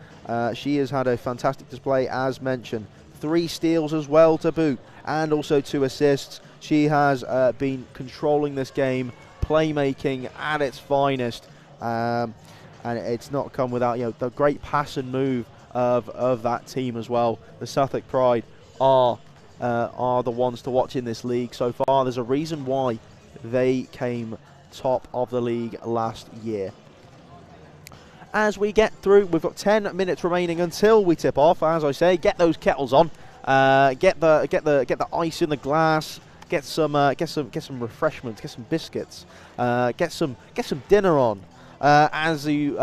She has had a fantastic display, as mentioned. 3 steals as well to boot, and also 2 assists. She has been controlling this game, playmaking at its finest, and it's not come without the great pass and move of that team as well. The Southwark Pride are the ones to watch in this league so far. There's a reason why they came top of the league last year. as we get through. We've got 10 minutes remaining until we tip off. As I say, get those kettles on, get the ice in the glass, get some refreshments, get some biscuits, get some dinner on as you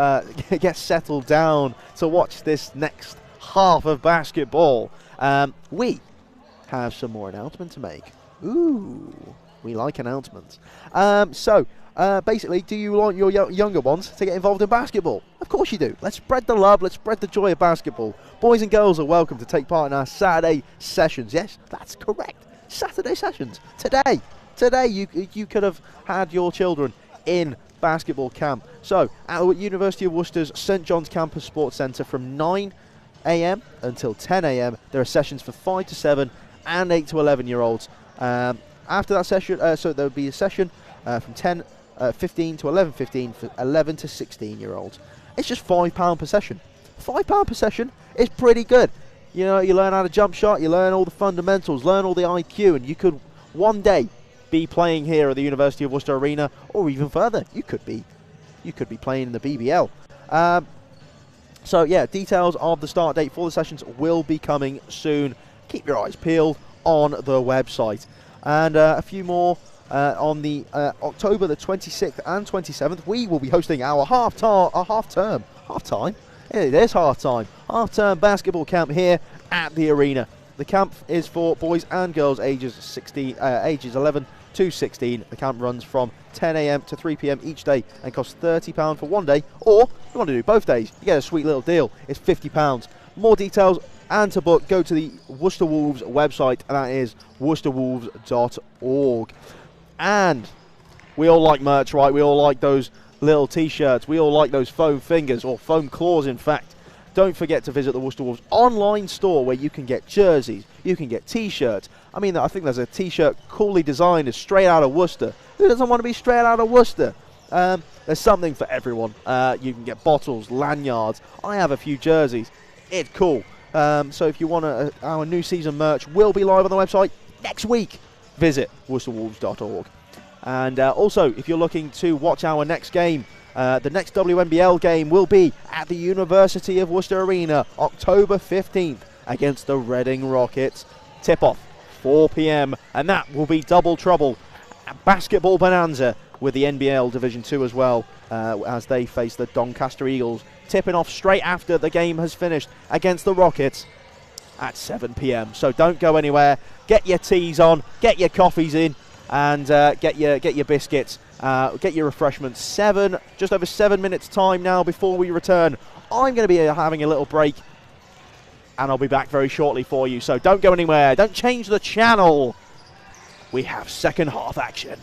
get settled down to watch this next half of basketball. We have some more announcements to make. Ooh, we like announcements. Basically, do you want your younger ones to get involved in basketball? Of course you do. Let's spread the love. Let's spread the joy of basketball. Boys and girls are welcome to take part in our Saturday sessions. Yes, that's correct. Saturday sessions. Today you could have had your children in basketball camp. So, at the University of Worcester's St John's Campus Sports Centre from 9 a.m. until 10 a.m. there are sessions for 5 to 7 and 8 to 11-year-olds. After that session, so there will be a session from 10:15 to 11:15 for 11 to 16-year-olds. It's just £5 per session. £5 per session is pretty good. You know, you learn how to jump shot, you learn all the fundamentals, learn all the IQ, and you could one day be playing here at the University of Worcester Arena, or even further. You could be playing in the BBL. So yeah, details of the start date for the sessions will be coming soon. Keep your eyes peeled on the website. And a few more on the October the 26th and 27th. We will be hosting our half-term basketball camp here at the arena. The camp is for boys and girls ages 11 to 16. The camp runs from 10 a.m. to 3 p.m. each day and costs £30 for one day, or if you want to do both days, you get a sweet little deal. It's £50. More details and to book, go to the Worcester Wolves website, and that is worcesterwolves.org. And we all like merch, right? We all like those little t-shirts. We all like those foam fingers, or foam claws, in fact. Don't forget to visit the Worcester Wolves online store, where you can get jerseys, you can get t-shirts. I mean, I think there's a t-shirt coolly designed as straight out of Worcester. Who doesn't want to be straight out of Worcester? There's something for everyone. You can get bottles, lanyards. I have a few jerseys. It's cool. So if you want our new season merch will be live on the website next week. Visit worcesterwolves.org. And also, if you're looking to watch our next game, the next WNBL game will be at the University of Worcester Arena, October 15th, against the Reading Rockets. Tip-off, 4 p.m, and that will be double trouble. A basketball bonanza with the NBL Division 2 as well, as they face the Doncaster Eagles, tipping off straight after the game has finished against the Rockets at 7 p.m. So don't go anywhere. Get your teas on, get your coffees in, and get your biscuits, get your refreshments. Just over 7 minutes time now before we return. I'm going to be having a little break, and I'll be back very shortly for you. So don't go anywhere. Don't change the channel. We have second half action.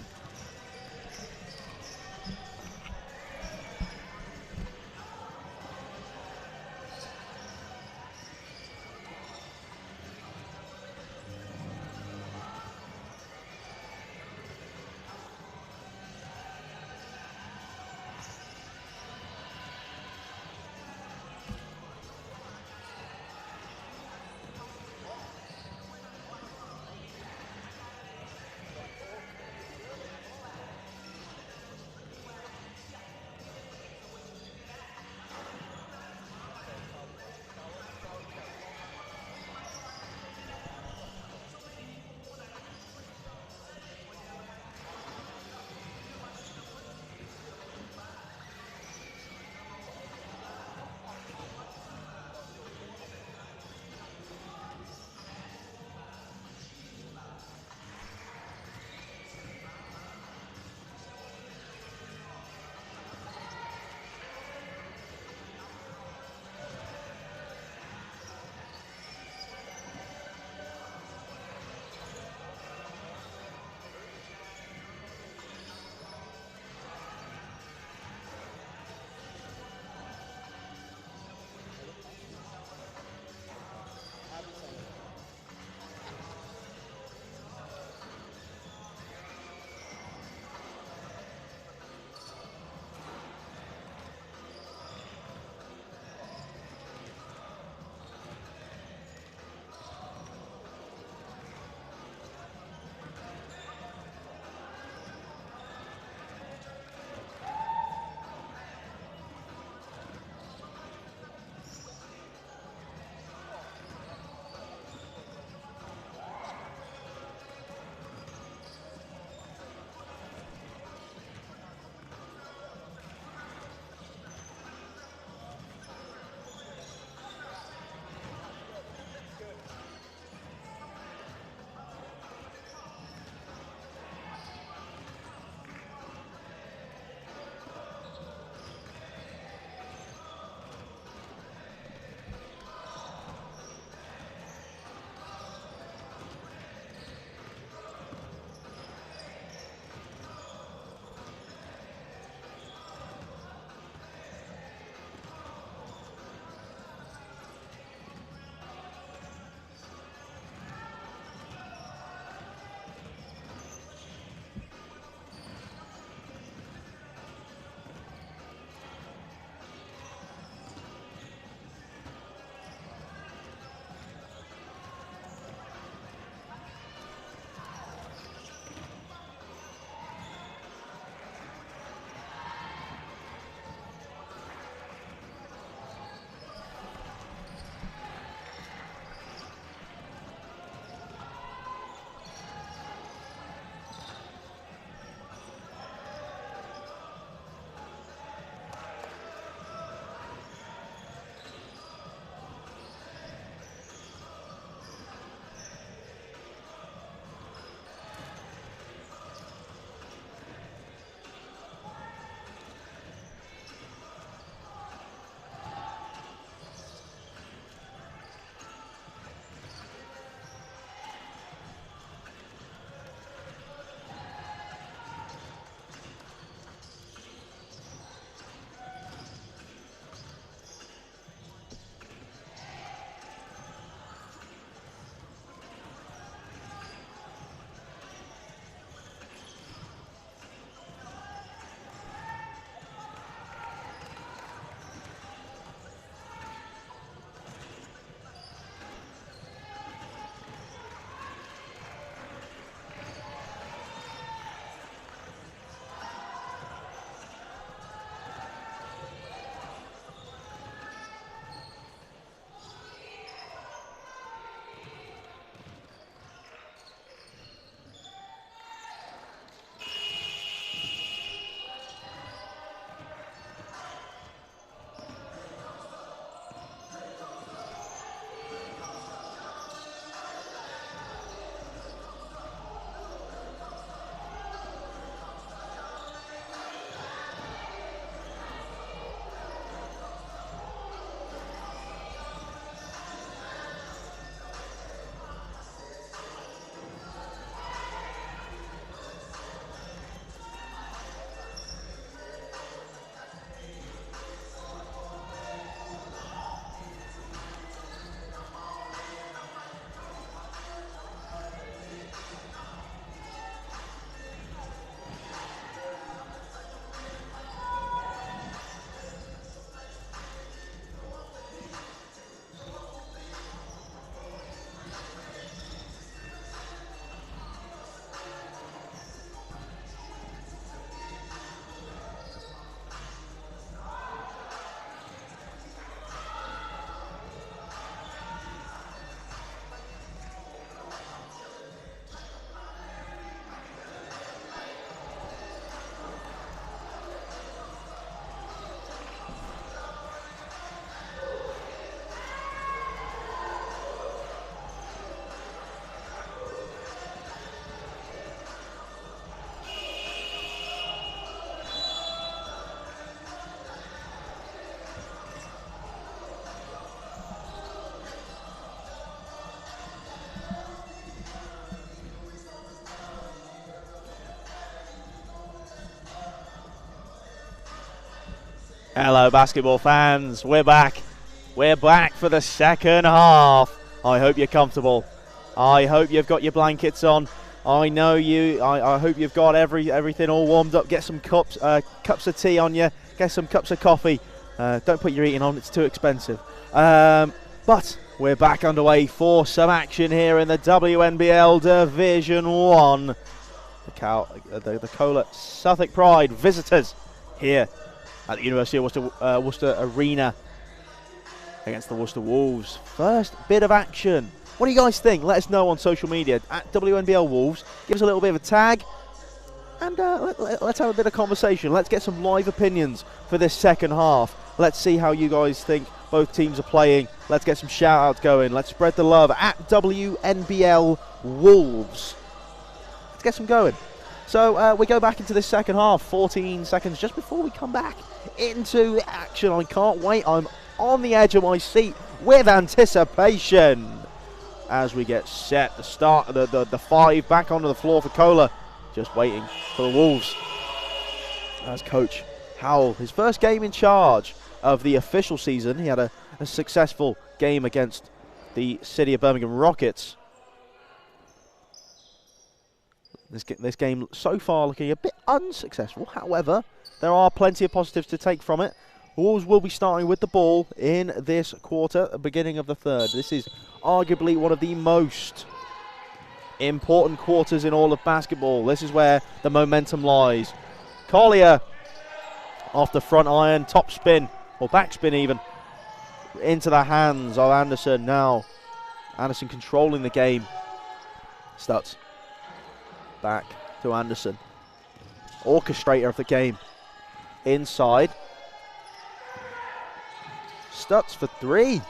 Hello, basketball fans. We're back. We're back for the second half. I hope you're comfortable. I hope you've got your blankets on. I know you. I hope you've got everything all warmed up. Get some cups of tea on you. Get some cups of coffee. Don't put your eating on. It's too expensive. But we're back underway for some action here in the WNBL Division 1. The Kohler Southwark Pride visitors here at the University of Worcester Arena against the Worcester Wolves. First bit of action. What do you guys think? Let us know on social media at WNBL Wolves. Give us a little bit of a tag and let's have a bit of conversation. Let's get some live opinions for this second half. Let's see how you guys think both teams are playing. Let's get some shout outs going. Let's spread the love at WNBL Wolves. Let's get some going. So we go back into this second half, 14 seconds just before we come back into the action. I can't wait. I'm on the edge of my seat with anticipation as we get set. The start of the five back onto the floor for Kohler, just waiting for the Wolves. As Coach Howell, his first game in charge of the official season. He had a successful game against the City of Birmingham Rockets. This game so far looking a bit unsuccessful. However, there are plenty of positives to take from it. Wolves will be starting with the ball in this quarter, beginning of the third. This is arguably one of the most important quarters in all of basketball. This is where the momentum lies. Collier off the front iron, top spin, or back spin even, into the hands of Anderson. Now Anderson controlling the game. Stutz back to Anderson, orchestrator of the game, inside. Stutz for three.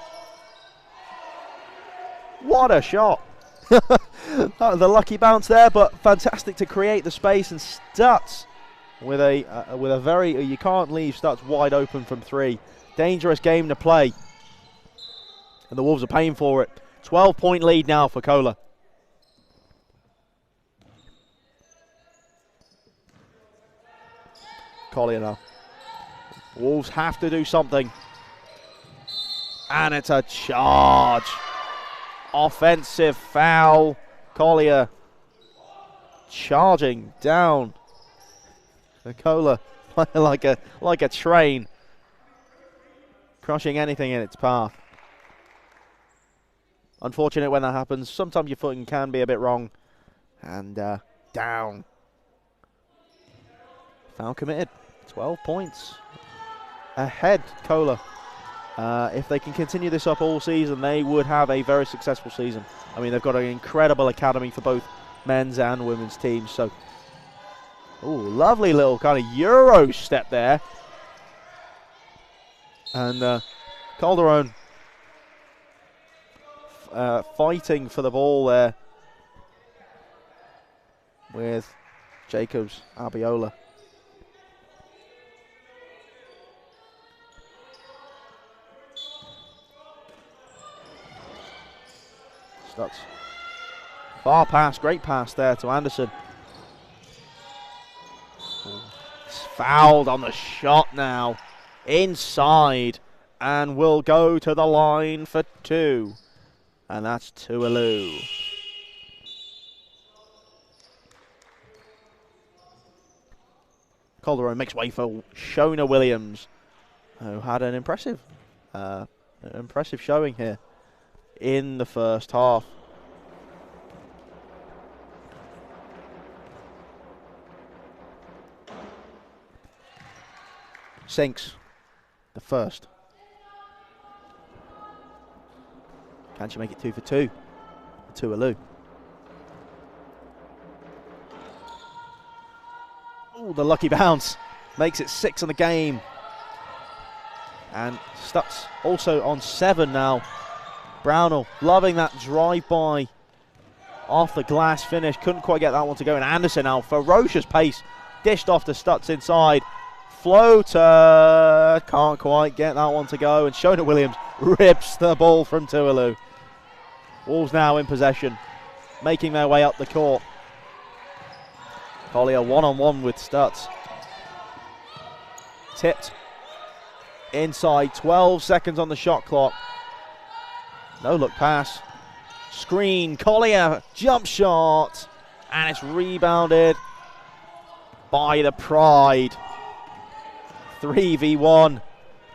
What a shot. The lucky bounce there, but fantastic to create the space. And Stutz with a very, you can't leave Stutz wide open from three. Dangerous game to play. And the Wolves are paying for it. 12-point lead now for Kohler. Collier now. Wolves have to do something. And it's a charge. Offensive foul. Collier charging down. Kohler like a train, crushing anything in its path. Unfortunate when that happens. Sometimes your footing can be a bit wrong. And down. Foul committed. 12 points ahead, Kohler. If they can continue this up all season, they would have a very successful season. I mean, they've got an incredible academy for both men's and women's teams. So, lovely little kind of Euro step there. And Calderon fighting for the ball there with Jacobs, Abiola. Stutz. Far pass, great pass there to Anderson. It's fouled on the shot now. Inside. And will go to the line for two. And that's Tualu. Calderon makes way for Shona Williams, who had an impressive showing here in the first half. Sinks the first. Can she make it 2 for 2? Tualu. Oh, the lucky bounce makes it 6 on the game. And Stutz also on 7 now. Brownell loving that drive-by off the glass finish. Couldn't quite get that one to go. And Anderson now, ferocious pace. Dished off to Stutz inside. Floater. Can't quite get that one to go. And Shona Williams rips the ball from Tualu. Wolves now in possession, making their way up the court. Collier one-on-one with Stutz. Tipped Inside, 12 seconds on the shot clock. No look pass. Screen, Collier, jump shot. And it's rebounded by the Pride. 3v1.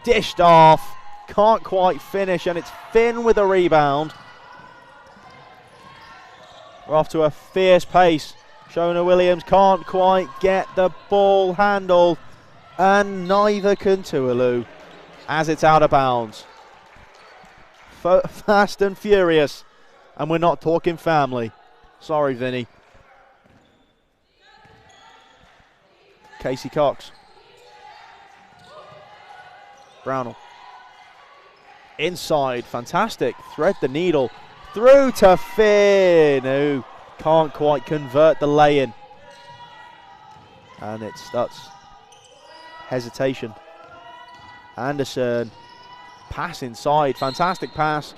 Dished off. Can't quite finish, and it's Finn with a rebound. We're off to a fierce pace. Shona Williams can't quite get the ball handled, and neither can Tualu as it's out of bounds. Fast and furious, and we're not talking family. Sorry, Vinny. Casey Cox. Brownell. Inside, fantastic. Thread the needle. Through to Finn, who can't quite convert the lay-in. And it starts. Hesitation. Anderson. Pass inside, fantastic pass.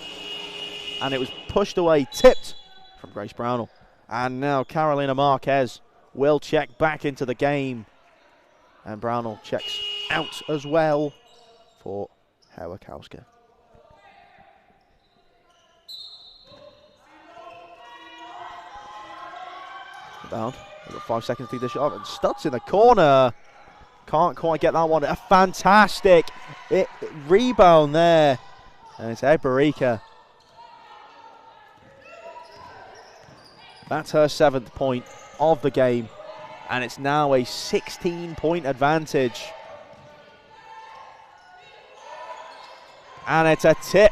And it was pushed away, tipped from Grace Brownell. And now Carolina Marquez will check back into the game. And Brownell checks out as well for Hewakowska. Bound. We've got 5 seconds to do the shot, and Stutz in the corner. Can't quite get that one. A fantastic rebound there. And it's Eberika. That's her 7th point of the game. And it's now a 16-point advantage. And it's a tip.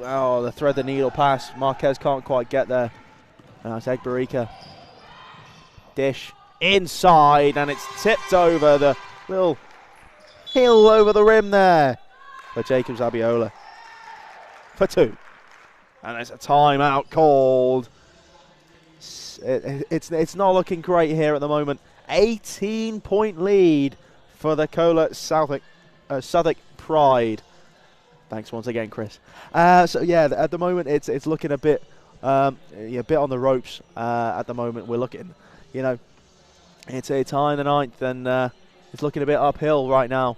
Oh, the thread the needle pass. Marquez can't quite get there. Now it's Egbarica. Dish inside, and it's tipped over the little hill over the rim there for Jacobs Abiola for 2. And there's a timeout called. It's not looking great here at the moment. 18-point lead for the Cola Southwark Pride. Thanks once again, Chris. So yeah, at the moment it's looking a bit on the ropes. At the moment, we're looking, it's a tie in the 9th, and it's looking a bit uphill right now.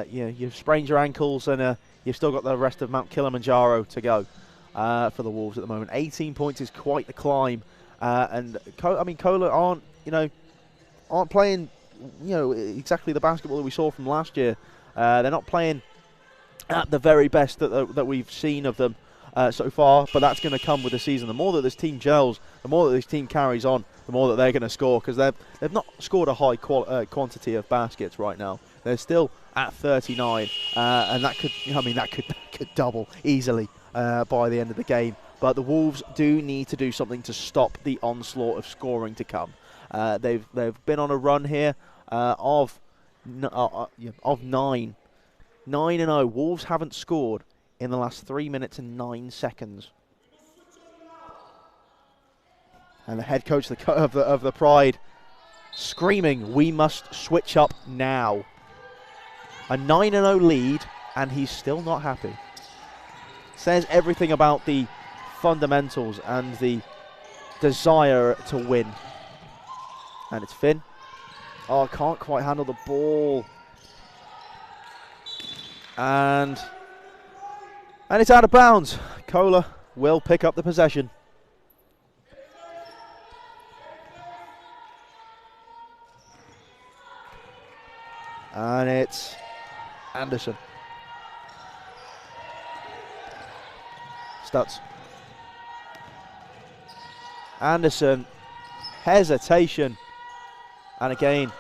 You've sprained your ankles, and you've still got the rest of Mount Kilimanjaro to go for the Wolves at the moment. 18 points is quite the climb, and Cola aren't playing exactly the basketball that we saw from last year. They're not playing at the very best that we've seen of them so far, but that's going to come with the season. The more that this team gels, the more that this team carries on, the more that they're going to score, because they've not scored a high quantity of baskets right now. They're still at 39, and that could double easily by the end of the game. But the Wolves do need to do something to stop the onslaught of scoring to come. They've been on a run here of 9. 9-0. Wolves haven't scored in the last 3 minutes and 9 seconds. And the head coach of the Pride screaming, "We must switch up now." A 9-0 lead, and he's still not happy. Says everything about the fundamentals and the desire to win. And it's Finn. Oh, can't quite handle the ball. And it's out of bounds. Cola will pick up the possession. And it's Anderson. Stutz. Anderson. Hesitation. And again,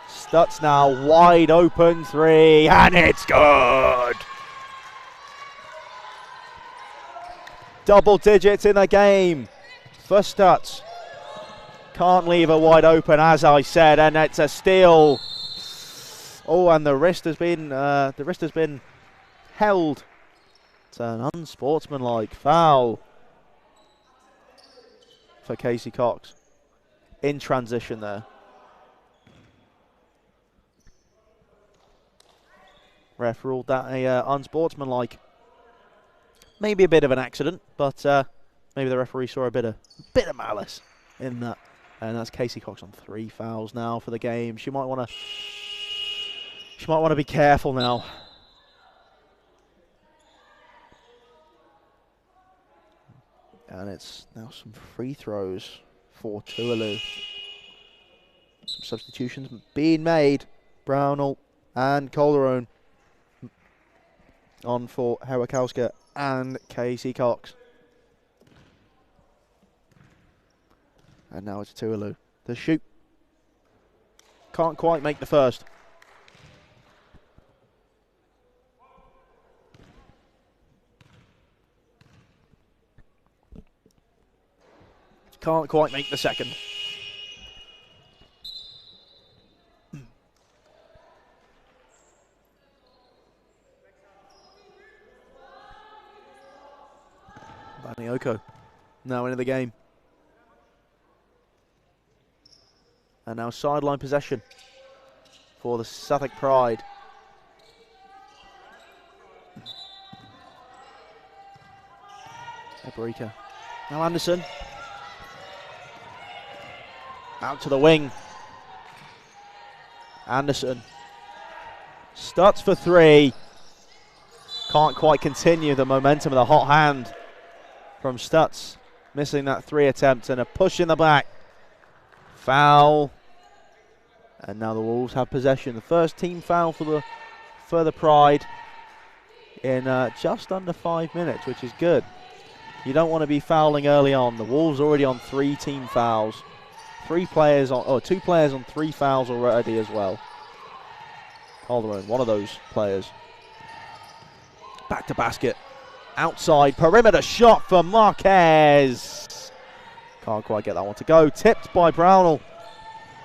Stutz now wide open 3, and it's good. Double digits in the game for Stutz. Can't leave her wide open, as I said, and it's a steal. Oh, and the wrist has been held. It's an unsportsmanlike foul for Casey Cox in transition there. Ref ruled that a unsportsmanlike. Maybe a bit of an accident, but maybe the referee saw a bit of malice in that. And that's Casey Cox on 3 fouls now for the game. She might want to be careful now. And it's now some free throws for Tuvalu. Some substitutions being made. Brownell and Calderon on for Herwakowska and Casey Cox. And now it's Tuvalu. The shoot. Can't quite make the first. Can't quite make the second. Banioko now into the game. And now sideline possession for the Southwark Pride. Ebrika. Now Anderson. Out to the wing. Anderson. Stutz for 3. Can't quite continue the momentum of the hot hand from Stutz. Missing that 3 attempt and a push in the back. Foul. And now the Wolves have possession. The first team foul for the Pride in just under 5 minutes, which is good. You don't want to be fouling early on. The Wolves already on 3 team fouls. 2 players on 3 fouls already as well. Calderon, one of those players. Back to basket. Outside perimeter shot for Marquez. Can't quite get that one to go. Tipped by Brownell,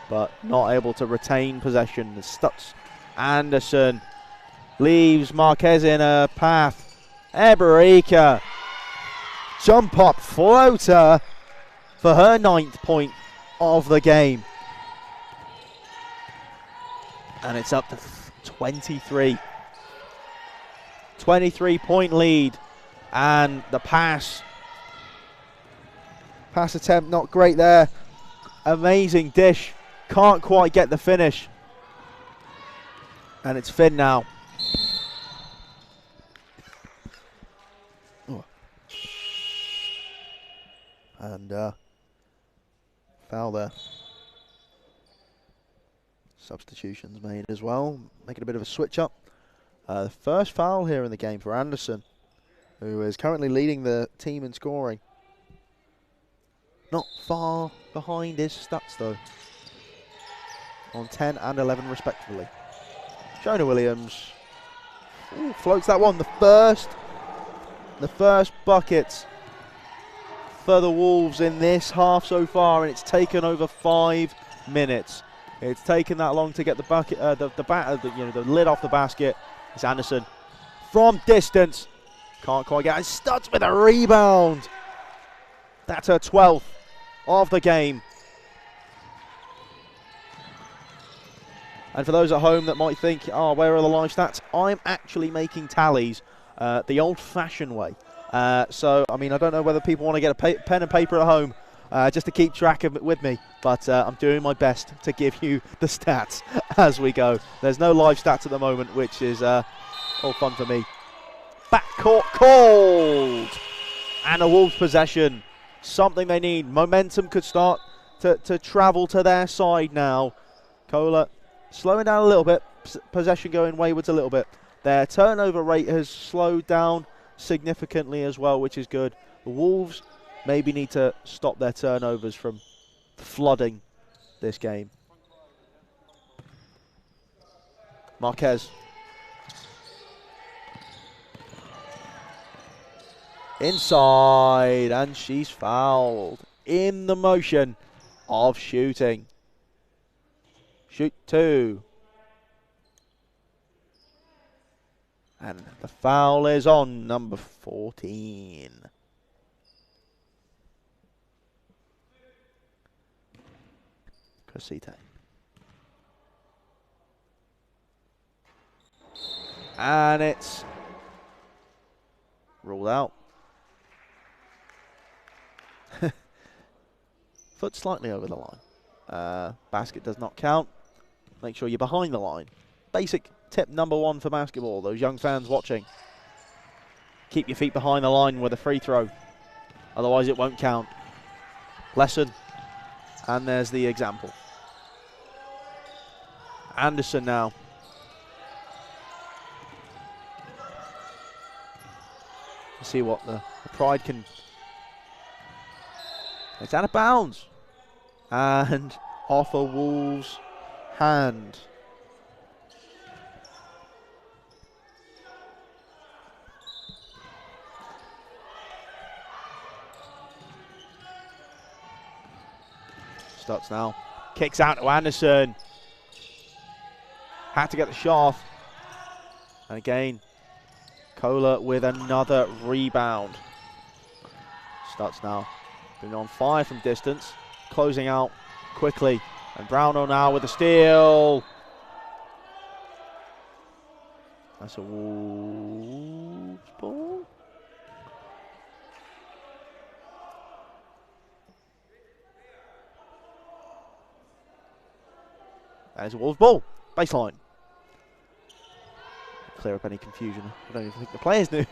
but not able to retain possession. Stutz. Anderson leaves Marquez in a path. Ebrika. Jump up floater for her 9th point of the game. And it's up to 23. 23-point lead. And the pass attempt not great there. Amazing dish. Can't quite get the finish. And it's Finn now. Oh. And foul there. Substitutions made as well, making a bit of a switch up. The first foul here in the game for Anderson, who is currently leading the team in scoring. Not far behind his stats though, on 10 and 11 respectively. Jonah Williams floats that one. The first bucket for the Wolves in this half so far, and it's taken over 5 minutes. It's taken that long to get the bucket, the lid off the basket. It's Anderson from distance. Can't quite get it. Stutz with a rebound. That's her 12th of the game. And for those at home that might think, oh, where are the live stats? I'm actually making tallies the old-fashioned way. So, I mean, I don't know whether people want to get a pen and paper at home just to keep track of it with me, but I'm doing my best to give you the stats as we go. There's no live stats at the moment, which is all fun for me. Backcourt called! And a Wolves possession. Something they need. Momentum could start to travel to their side now. Kohler slowing down a little bit. Possession going wayward a little bit. Their turnover rate has slowed down significantly as well, which is good. The Wolves maybe need to stop their turnovers from flooding this game. Marquez. Inside, and she's fouled in the motion of shooting. Shoot 2. And the foul is on number 14. Cosite. And it's ruled out. Foot slightly over the line. Basket does not count. Make sure you're behind the line. Basic tip number 1 for basketball, those young fans watching. Keep your feet behind the line with a free throw. Otherwise it won't count. Lesson. And there's the example. Anderson now. Let's see what the Pride can... It's out of bounds. And off a Wolves hand. Starts now. Kicks out to Anderson. Had to get the shot off. And again, Kohler with another rebound. Starts now. Been on fire from distance. Closing out quickly. And Brownell now with the steal. That's a Wolves ball. That is a Wolves ball. Baseline. Clear up any confusion. I don't even think the players knew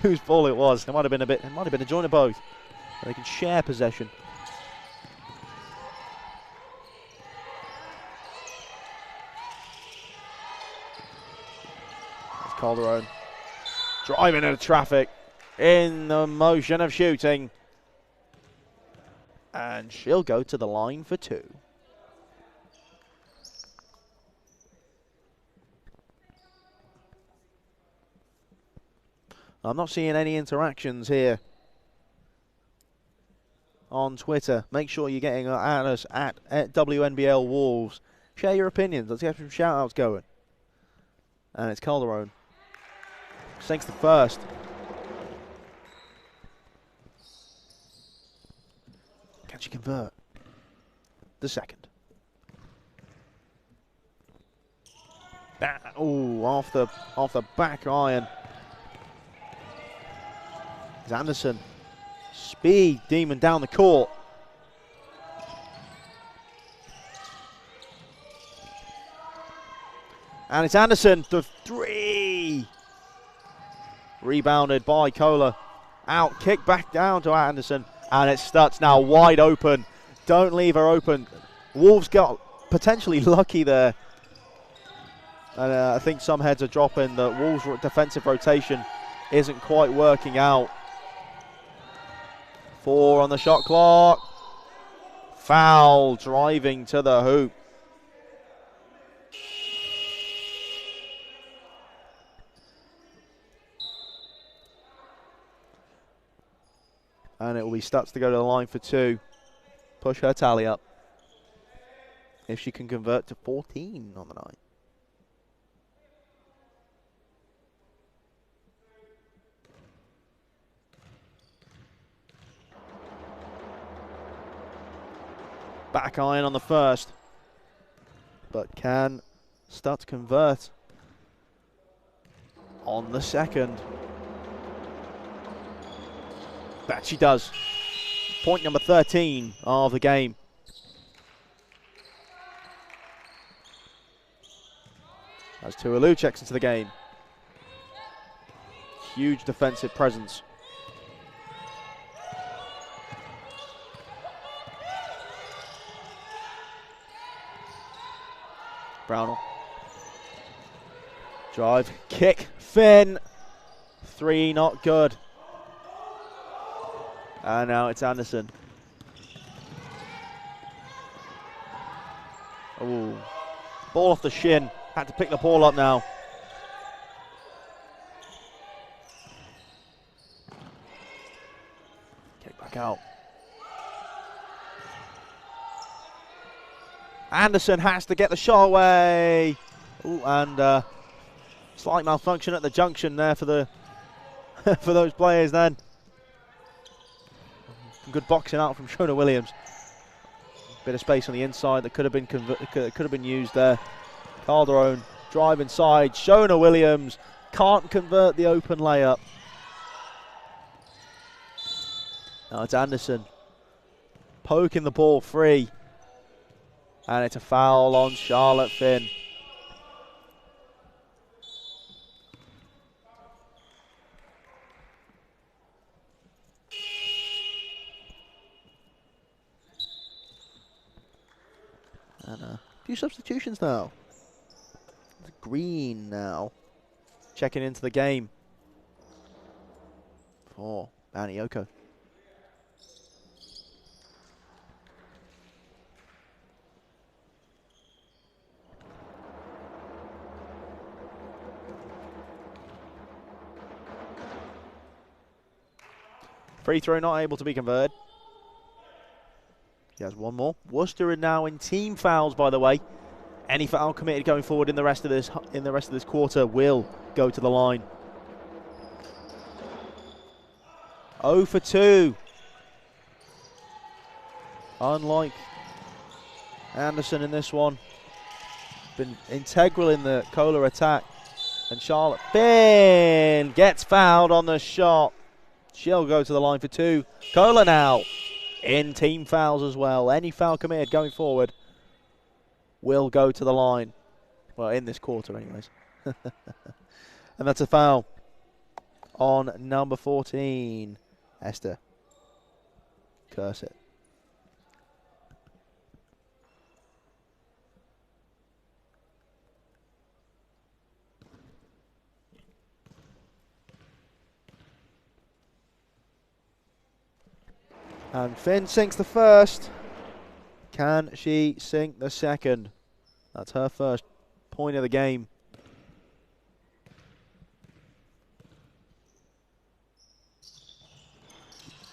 whose ball it was. It might have been a joint of both. They can share possession. That's Calderon driving into traffic in the motion of shooting. And she'll go to the line for 2. I'm not seeing any interactions here on Twitter. Make sure you're getting at us at WNBL Wolves. Share your opinions. Let's get some shout-outs going. And it's Calderon. Sinks the first. Can she convert? The second. Oh, off the back iron. Anderson, speed demon down the court. And it's Anderson, the 3. Rebounded by Kohler. Out, kick back down to Anderson. And it's Stutz now wide open. Don't leave her open. Wolves got potentially lucky there. And I think some heads are dropping. The Wolves' defensive rotation isn't quite working out. 4 on the shot clock. Foul, driving to the hoop. And it will be Stutz to go to the line for 2. Push her tally up. If she can convert to 14 on the night. Back iron on the first, but can Stutz convert on the second? That she does. Point number 13 of the game. As Tualu checks into the game. Huge defensive presence. Brownell. Drive, kick, Finn. 3, not good. And now it's Anderson. Oh, ball off the shin. Had to pick the ball up now. Kick back out. Anderson has to get the shot away. Ooh, and slight malfunction at the junction there for the for those players then. Good boxing out from Shona Williams. Bit of space on the inside that could have been used there. Calderon drive inside. Shona Williams can't convert the open layup. Now it's Anderson poking the ball free. And it's a foul on Charlotte Finn. And a few substitutions now. Green now. Checking into the game. For Banioko. Free throw not able to be converted. He has one more. Worcester are now in team fouls, by the way. Any foul committed going forward in the rest of this quarter will go to the line. 0 for 2. Unlike Anderson in this one. Been integral in the Kohler attack. And Charlotte Finn gets fouled on the shot. She'll go to the line for 2. Kohler now in team fouls as well. Any foul committed going forward will go to the line. Well, in this quarter anyways. And that's a foul on number 14, Esther. Curse it. And Finn sinks the first. Can she sink the second? That's her first point of the game.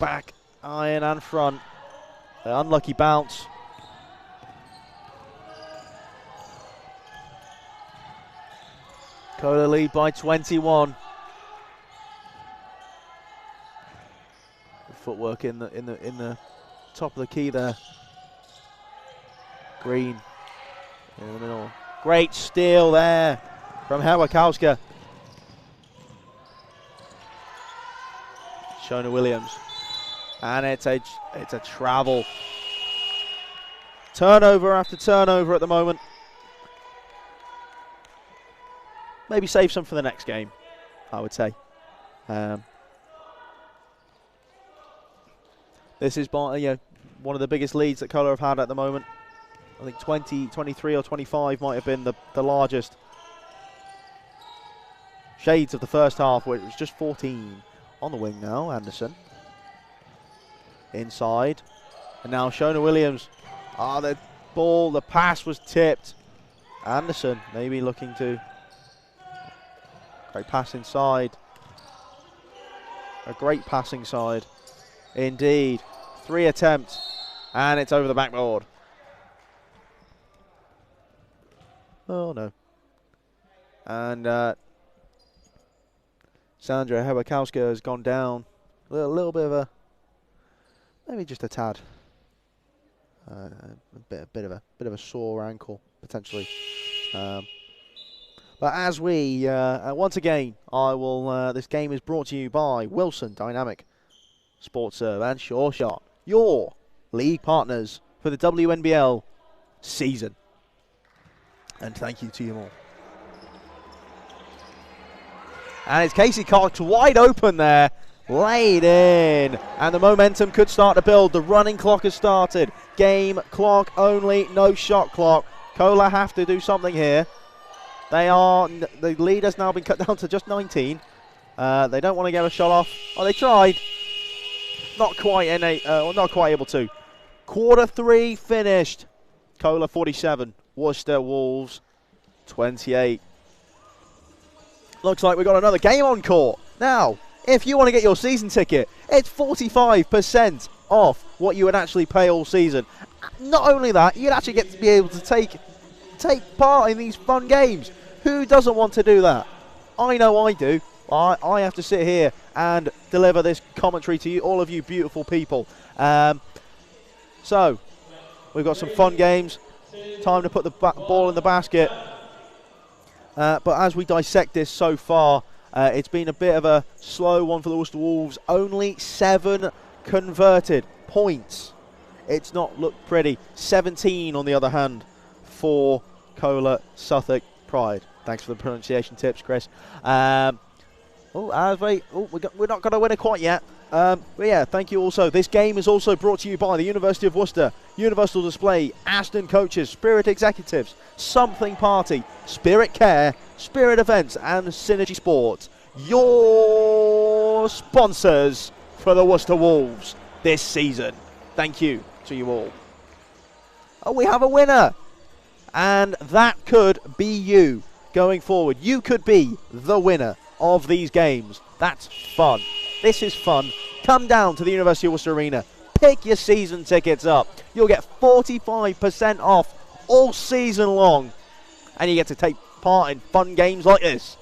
Back, iron and front. The unlucky bounce. Kohler lead by 21. Footwork in the top of the key there. Green in the middle. Great steal there from Hewakowska. Shona Williams. And it's a travel. Turnover after turnover at the moment. Maybe save some for the next game, I would say. This is one of the biggest leads that Kohler have had at the moment. I think 23 or 25 might have been the largest. Shades of the first half where it was just 14. On the wing now, Anderson. Inside. And now Shona Williams. The pass was tipped. Anderson maybe looking to. Great pass inside. A great passing side. Indeed. 3 attempts. And it's over the backboard. Oh no. And Sandra Hewakowska has gone down. A little bit of a, maybe just a tad. A bit of a sore ankle potentially. But as we once again, I will. This game is brought to you by Wilson Dynamic Sports Serve and Sure Shot, your league partners for the WNBL season. And thank you to you all. And it's Casey Cox wide open there, laid in, and the momentum could start to build. The running clock has started. Game clock only, no shot clock. Kohler have to do something here. The lead has now been cut down to just 19. They don't want to get a shot off. Oh, they tried. Not quite able to. Quarter 3 finished. Kohler 47. Worcester Wolves 28. Looks like we've got another game on court. Now, if you want to get your season ticket, it's 45% off what you would actually pay all season. Not only that, you'd actually get to be able to take part in these fun games. Who doesn't want to do that? I know I do. I have to sit here and deliver this commentary to you, all of you beautiful people. So, we've got some fun games. Time to put the ball in the basket. But as we dissect this so far, it's been a bit of a slow one for the Worcester Wolves. Only 7 converted points It's not looked pretty. 17 on the other hand for Kohler Southwark Pride. Thanks for the pronunciation tips, Chris. We're not going to win it quite yet. But yeah, thank you also. This game is also brought to you by the University of Worcester, Universal Display, Aston Coaches, Spirit Executives, Something Party, Spirit Care, Spirit Events and Synergy Sports. Your sponsors for the Worcester Wolves this season. Thank you to you all. Oh, we have a winner. And that could be you going forward. You could be the winner of these games. That's fun. This is fun. Come down to the University of Worcester Arena. Pick your season tickets up. You'll get 45% off all season long. And you get to take part in fun games like this.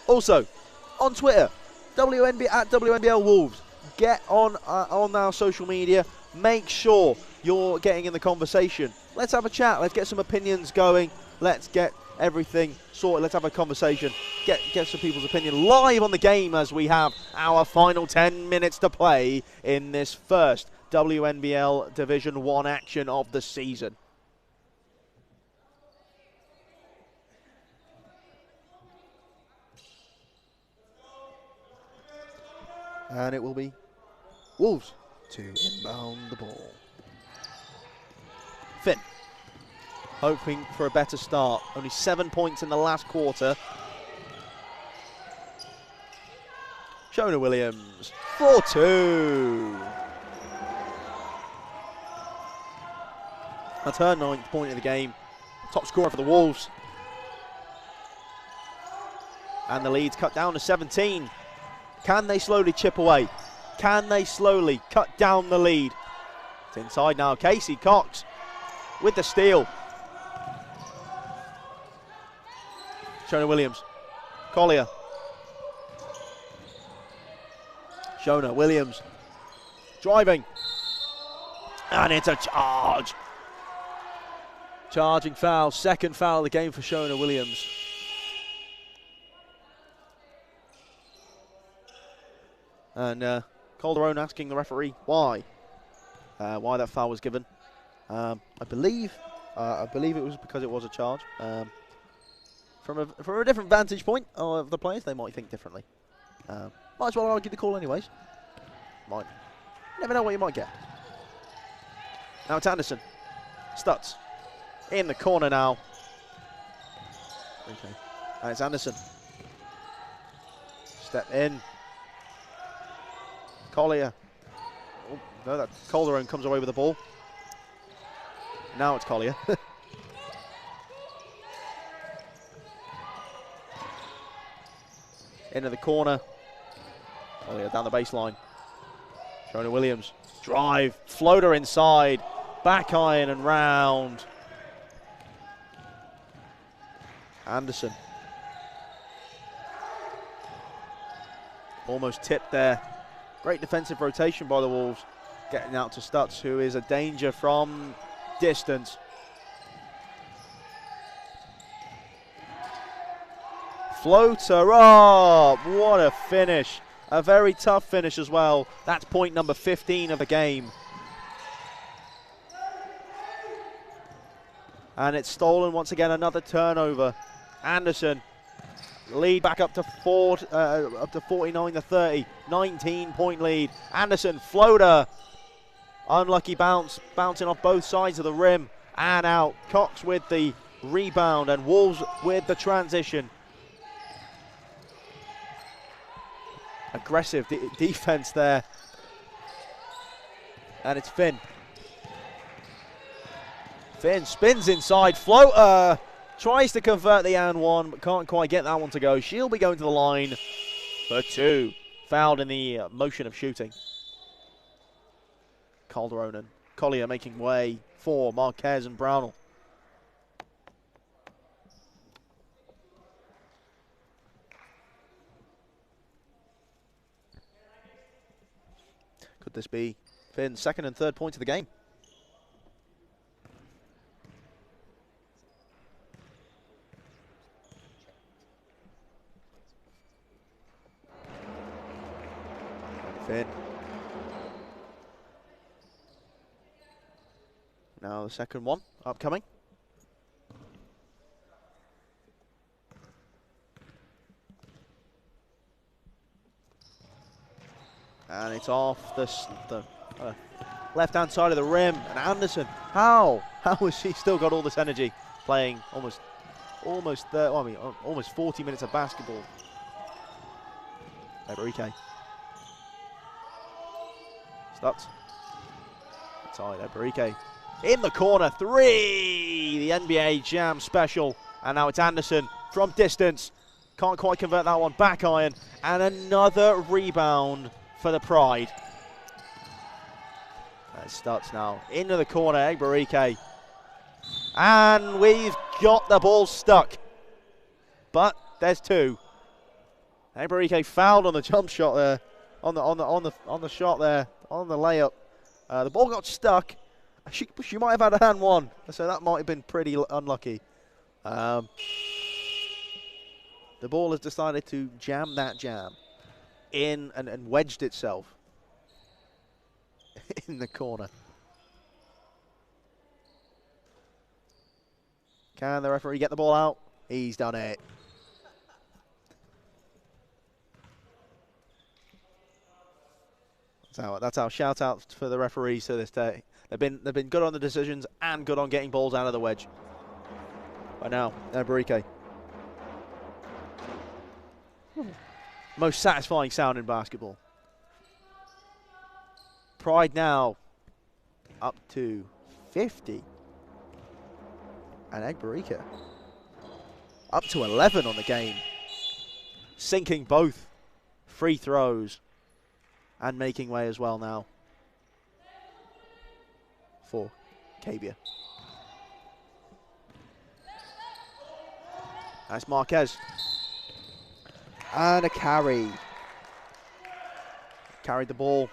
Also, on Twitter, at WNBL Wolves. Get on our social media. Make sure you're getting in the conversation. Let's have a chat. Let's get some opinions going. Let's get everything sorted. Let's have a conversation. Get some people's opinion live on the game as we have our final 10 minutes to play in this first WNBL Division 1 action of the season. And it will be Wolves to inbound the ball. Finn, hoping for a better start. Only 7 points in the last quarter. Shona Williams, 4-2. That's her 9th point of the game. Top scorer for the Wolves. And the lead's cut down to 17. Can they slowly chip away? Can they slowly cut down the lead? It's inside now. Casey Cox with the steal. Shona Williams. Collier. Shona Williams. Driving. And it's a charge. Charging foul. Second foul of the game for Shona Williams. And Calderon asking the referee why that foul was given. I believe it was because it was a charge. From a different vantage point of the players, they might think differently. Might as well argue the call anyways. Might. Never know what you might get. Now it's Anderson. Stutz. In the corner now. Okay. And it's Anderson. Step in. Collier. Oh, no, that Calderon comes away with the ball. Now it's Collier. Into the corner. Collier down the baseline. Shona Williams. Drive. Floater inside. Back iron and round. Anderson. Almost tipped there. Great defensive rotation by the Wolves. Getting out to Stutz, who is a danger from distance. Floater up. What a finish. A very tough finish as well. That's point number 15 of the game. And it's stolen once again. Another turnover. Anderson. Lead back up to 49-30. 19-point lead. Anderson, floater. Unlucky bounce. Bouncing off both sides of the rim. And out. Cox with the rebound. And Wolves with the transition. Aggressive defense there. And it's Finn. Finn spins inside. Floater. Tries to convert the and one, but can't quite get that one to go. She'll be going to the line for 2. Fouled in the motion of shooting. Calderon and Collier making way for Marquez and Brownell. Could this be Finn's second and third points of the game? Finn Now the second one upcoming. And it's off the left-hand side of the rim. And Anderson, how has she still got all this energy playing almost 40 minutes of basketball? Eberike. Stuts. Inside, Eberike. In the corner, 3! The NBA Jam special. And now it's Anderson from distance. Can't quite convert that one. Back iron. And another rebound for the Pride. That's Stuts now. Into the corner, Eberike. And we've got the ball stuck. But there's 2. Eberike fouled on the jump shot there. On the shot there. On the layup. The ball got stuck. She might have had a hand one, so that might have been pretty unlucky. The ball has decided to jam that jam in and wedged itself in the corner. Can the referee get the ball out? He's done it. That's our shout out for the referees to this day. They've been good on the decisions and good on getting balls out of the wedge. But now, Eberike. Most satisfying sound in basketball. Pride now up to 50. And Eberike up to 11 on the game. Sinking both free throws and making way as well now for Cabia. That's Marquez. And a carry. Carried the ball.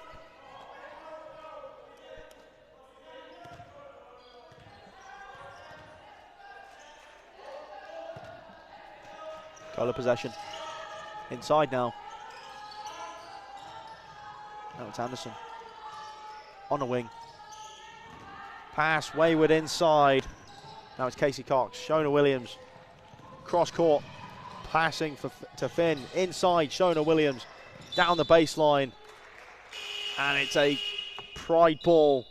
Goal of possession. Inside now. Now it's Anderson. On a wing. Pass wayward inside. Now it's Casey Cox. Shona Williams. Cross court. Passing to Finn. Inside. Shona Williams. Down the baseline. And it's a Pride ball.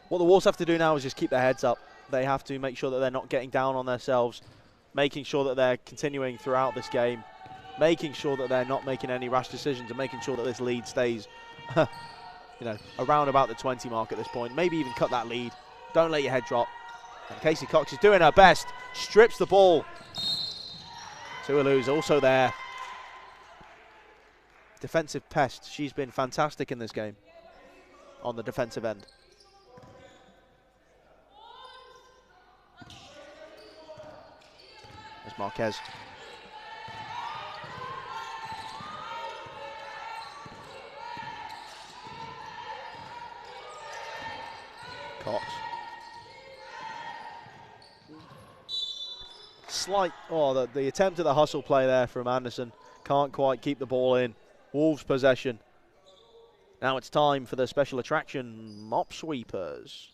What the Wolves have to do now is just keep their heads up. They have to make sure that they're not getting down on themselves, making sure that they're continuing throughout this game, making sure that they're not making any rash decisions, and making sure that this lead stays, around about the 20 mark at this point. Maybe even cut that lead. Don't let your head drop. And Casey Cox is doing her best. Strips the ball. Tuilu's also there. Defensive pest. She's been fantastic in this game on the defensive end. There's Marquez. Cox. The attempt at the hustle play there from Anderson. Can't quite keep the ball in. Wolves possession. Now it's time for the special attraction mop sweepers.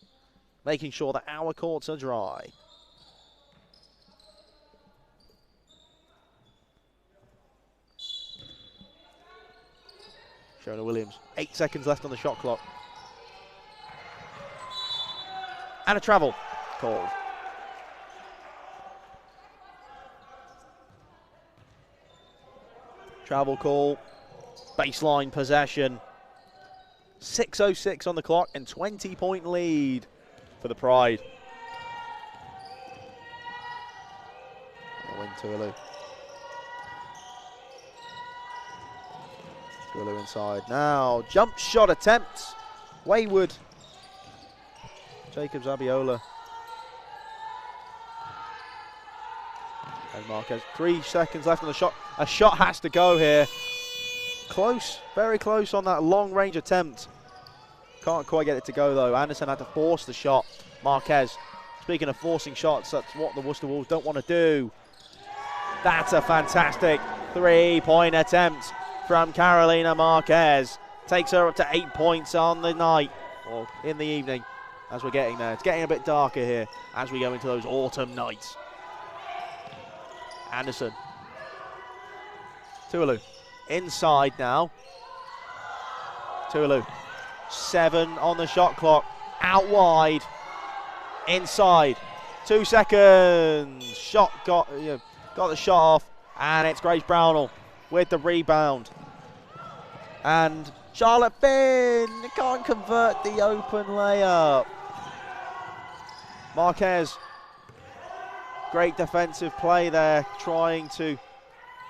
Making sure that our courts are dry. Shona Williams. 8 seconds left on the shot clock. And a travel called. Travel call. Baseline possession. 6:06 on the clock and 20-point lead for the Pride. Win Tuilu. Tuilu inside. Now, jump shot attempt. Wayward. Jacobs Abiola. And Marquez. 3 seconds left on the shot. A shot has to go here. Close, very close on that long range attempt. Can't quite get it to go though. Anderson had to force the shot. Marquez. Speaking of forcing shots, that's what the Worcester Wolves don't want to do. That's a fantastic 3-point attempt from Carolina Marquez. Takes her up to 8 points on the night, or in the evening, as we're getting there. It's getting a bit darker here as we go into those autumn nights. Anderson. Tuvalu. Inside now. Tuvalu. 7 on the shot clock. Out wide. Inside. 2 seconds. Shot got the shot off. And it's Grace Brownell with the rebound. And Charlotte Finn can't convert the open layup. Marquez, great defensive play there, trying to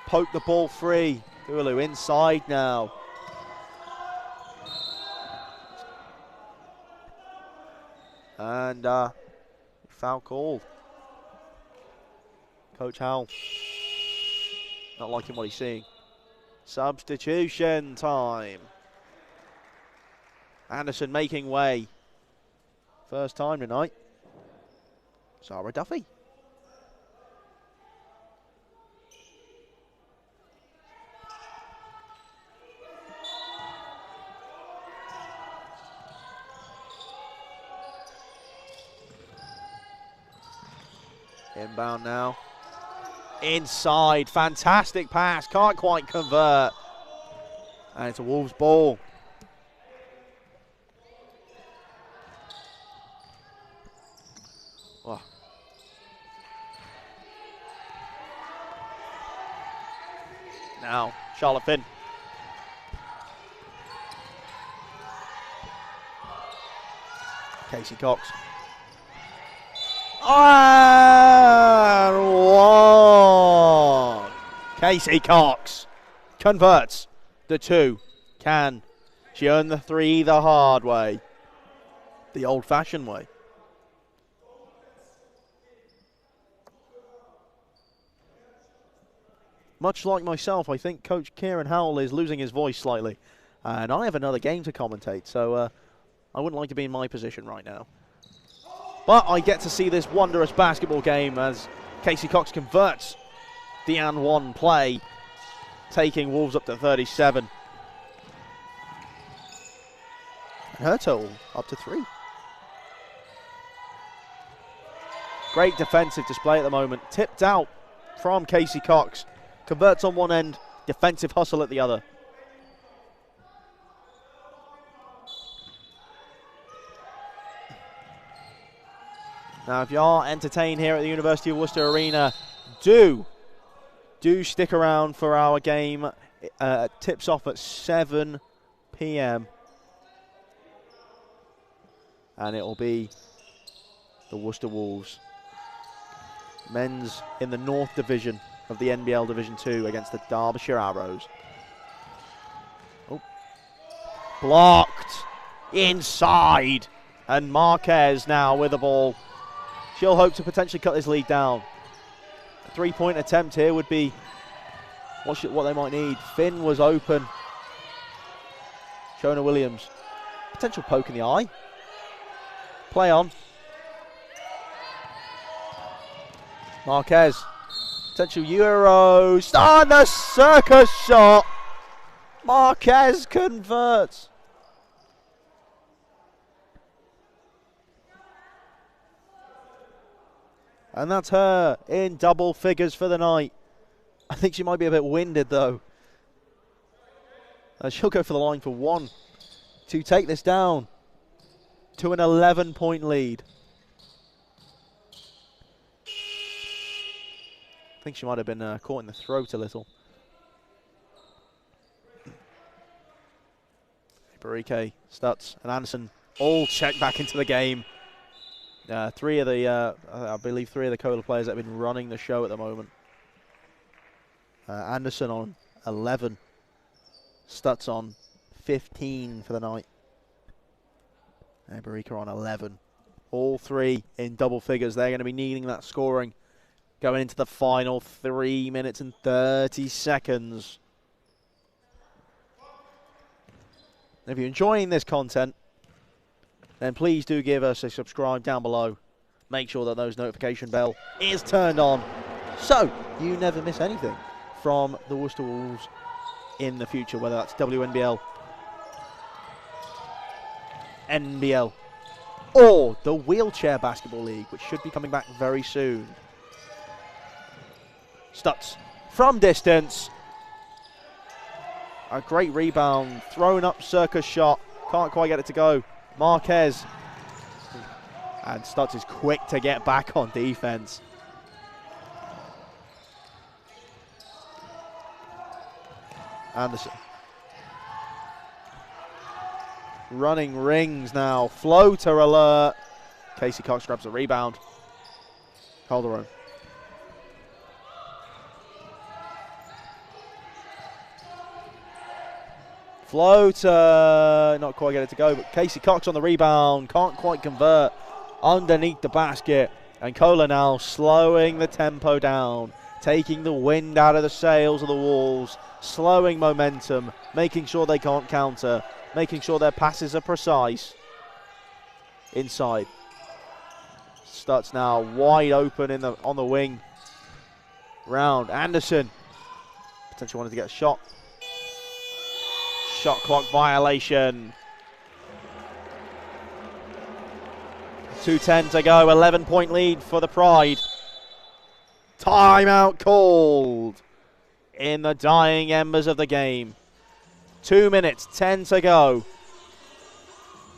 poke the ball free. Tuvalu inside now. And foul called. Coach Howell not liking what he's seeing. Substitution time. Anderson making way. First time tonight. Sarah Duffy. Inbound now. Inside, fantastic pass, can't quite convert. And it's a Wolves ball. Oh. Now, Charlotte Finn. Casey Cox. And one. Casey Cox converts the 2. Can she earn the 3 the hard way? The old-fashioned way. Much like myself, I think Coach Kieran Howell is losing his voice slightly. And I have another game to commentate, so I wouldn't like to be in my position right now. But I get to see this wondrous basketball game as Casey Cox converts the and 1 play, taking Wolves up to 37. And her total up to 3. Great defensive display at the moment. Tipped out from Casey Cox. Converts on one end, defensive hustle at the other. Now, if you are entertained here at the University of Worcester Arena, do stick around for our game. Tips off at 7 p.m. And it will be the Worcester Wolves. Men's in the North Division of the NBL Division 2 against the Derbyshire Arrows. Oh. Blocked. Inside. And Marquez now with the ball. She'll hope to potentially cut this lead down. A 3-point attempt here would be what they might need. Finn was open. Shona Williams. Potential poke in the eye. Play on. Marquez. Potential Euros. And the circus shot. Marquez converts. And that's her in double figures for the night. I think she might be a bit winded though. She'll go for the line for 1 to take this down to an 11-point lead. I think she might have been caught in the throat a little. Barike, Stutz, and Anderson all check back into the game. I believe 3 of the Kohler players that have been running the show at the moment. Anderson on 11. Stutz on 15 for the night. And Barika on 11. All 3 in double figures. They're going to be needing that scoring going into the final 3 minutes and 30 seconds. If you're enjoying this content, then please do give us a subscribe down below. Make sure that those notification bell is turned on so you never miss anything from the Worcester Wolves in the future, whether that's WNBL, NBL, or the Wheelchair Basketball League, which should be coming back very soon. Stutz from distance. A great rebound, thrown up circus shot, can't quite get it to go. Marquez, and Stutz is quick to get back on defense. Anderson. Running rings now, floater alert. Casey Cox grabs the rebound. Calderon. Floater, not quite get it to go, but Casey Cox on the rebound, can't quite convert underneath the basket. And Kohler now slowing the tempo down, taking the wind out of the sails of the Wolves, slowing momentum, making sure they can't counter, making sure their passes are precise. Inside. Stutz now wide open on the wing. Round. Anderson. Potentially wanted to get a shot. Shot clock violation. 2:10 to go. 11-point lead for the Pride. Timeout called in the dying embers of the game. 2 minutes, 10 to go.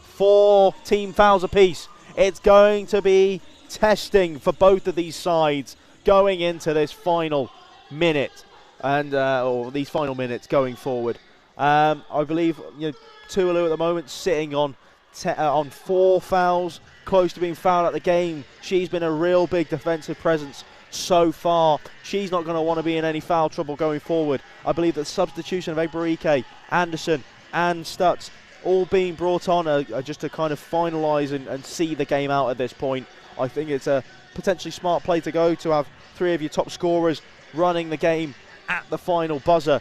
4 team fouls apiece. It's going to be testing for both of these sides going into this final minute or these final minutes going forward. I believe Tualu at the moment sitting on 4 fouls, close to being fouled at the game. She's been a real big defensive presence so far. She's not going to want to be in any foul trouble going forward. I believe that the substitution of Egbarike, Anderson and Stutz all being brought on just to kind of finalise and see the game out at this point. I think it's a potentially smart play to go to have 3 of your top scorers running the game at the final buzzer.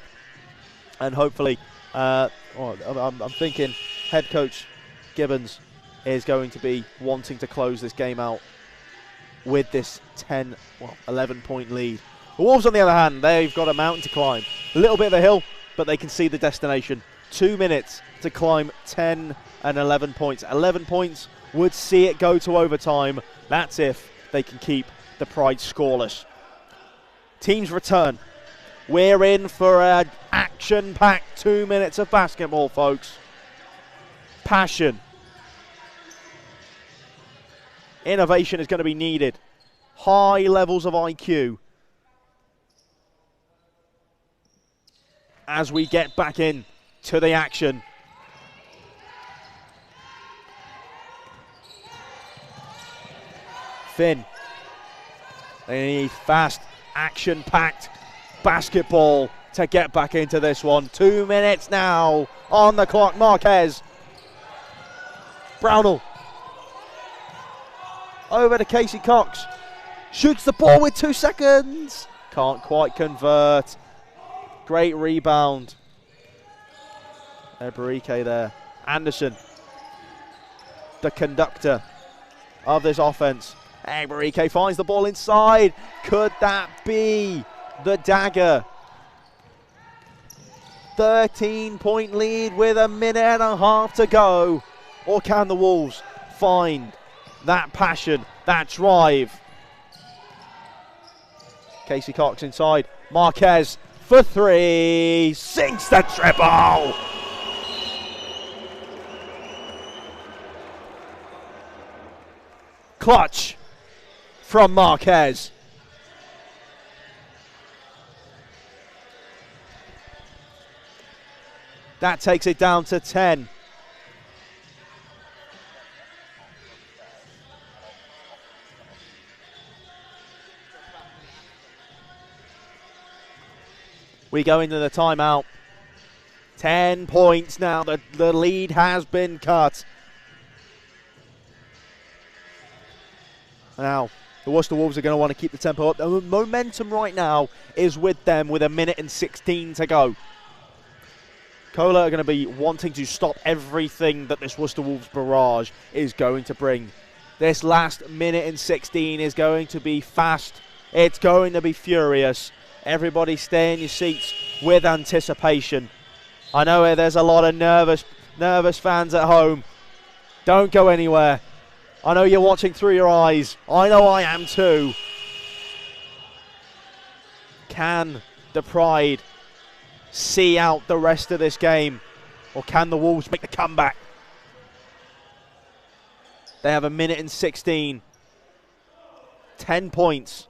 And hopefully, I'm thinking head coach Gibbons is going to be wanting to close this game out with this 11-point lead. The Wolves, on the other hand, they've got a mountain to climb. A little bit of a hill, but they can see the destination. 2 minutes to climb 10 and 11 points. 11 points would see it go to overtime. That's if they can keep the Pride scoreless. Teams return. We're in for an action-packed 2 minutes of basketball, folks. Passion. Innovation is going to be needed. High levels of IQ. As we get back in to the action. Finn. They need fast, action-packed basketball to get back into this one. 2 minutes now on the clock. Marquez. Brownell. Over to Casey Cox. Shoots the ball with 2 seconds. Can't quite convert. Great rebound. Eberike there. Anderson. The conductor of this offense. Eberike finds the ball inside. Could that be the dagger? 13-point lead with 1.5 minutes to go. Or can the Wolves find that passion, that drive? Casey Cox inside. Marquez for 3. Sinks the triple. Clutch from Marquez. That takes it down to 10. We go into the timeout. 10 points now. The lead has been cut. Now, the Worcester Wolves are going to want to keep the tempo up. The momentum right now is with them with 1 minute and 16 to go. Kohler are going to be wanting to stop everything that this Worcester Wolves barrage is going to bring. This last 1 minute and 16 is going to be fast. It's going to be furious. Everybody stay in your seats with anticipation. I know there's a lot of nervous fans at home. Don't go anywhere. I know you're watching through your eyes. I know I am too. Can the Pride see out the rest of this game? Or can the Wolves make the comeback? They have 1:16. 10 points.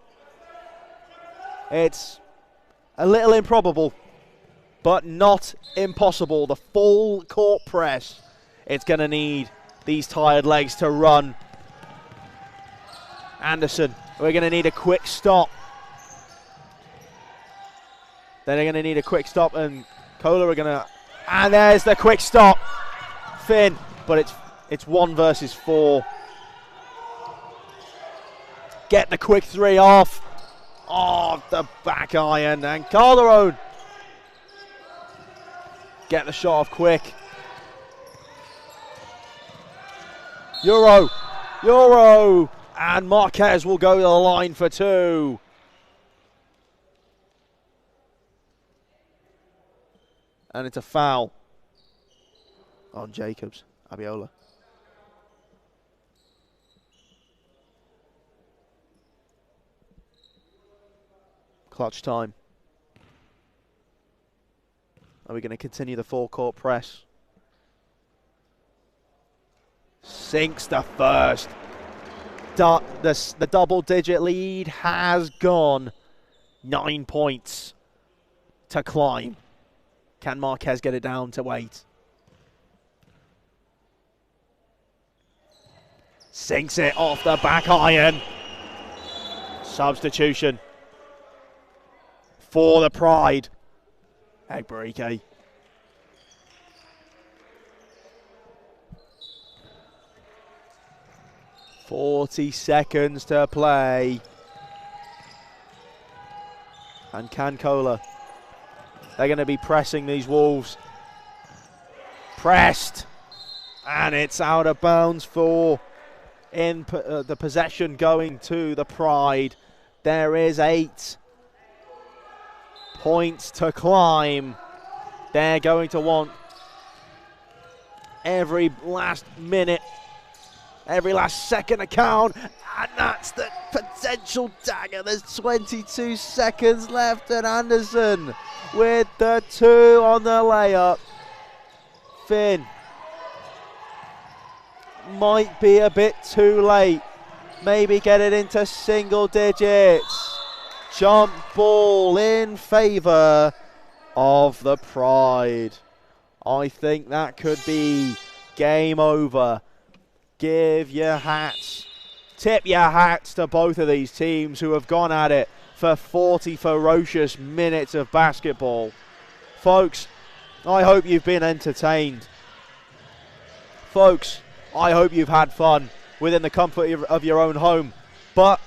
It's a little improbable, but not impossible. The full court press. It's going to need these tired legs to run. Anderson, we're going to need a quick stop. Then they're going to need a quick stop, and Kohler are going to... And there's the quick stop. Finn, but it's 1 versus 4. Get the quick 3 off. Oh, the back iron, and Calderon. Get the shot off quick. Euro, and Marquez will go to the line for 2. And it's a foul on Jacobs, Abiola. Clutch time. Are we going to continue the full court press? Sinks the first. The double-digit lead has gone. 9 points to climb. Can Marquez get it down to 8? Sinks it off the back iron. Substitution for the Pride. Egberike. .40 seconds to play. And Cancola. They're going to be pressing these Wolves. Pressed. And it's out of bounds for the possession going to the Pride. There is 8 points to climb. They're going to want every last minute, every last second to count, and that's the potential dagger. There's 22 seconds left, and Anderson with the 2 on the layup. Finn might be a bit too late. Maybe get it into single digits. Jump ball in favour of the Pride. I think that could be game over. Give your hats, tip your hats to both of these teams who have gone at it for 40 ferocious minutes of basketball. Folks, I hope you've been entertained. Folks, I hope you've had fun within the comfort of your own home. But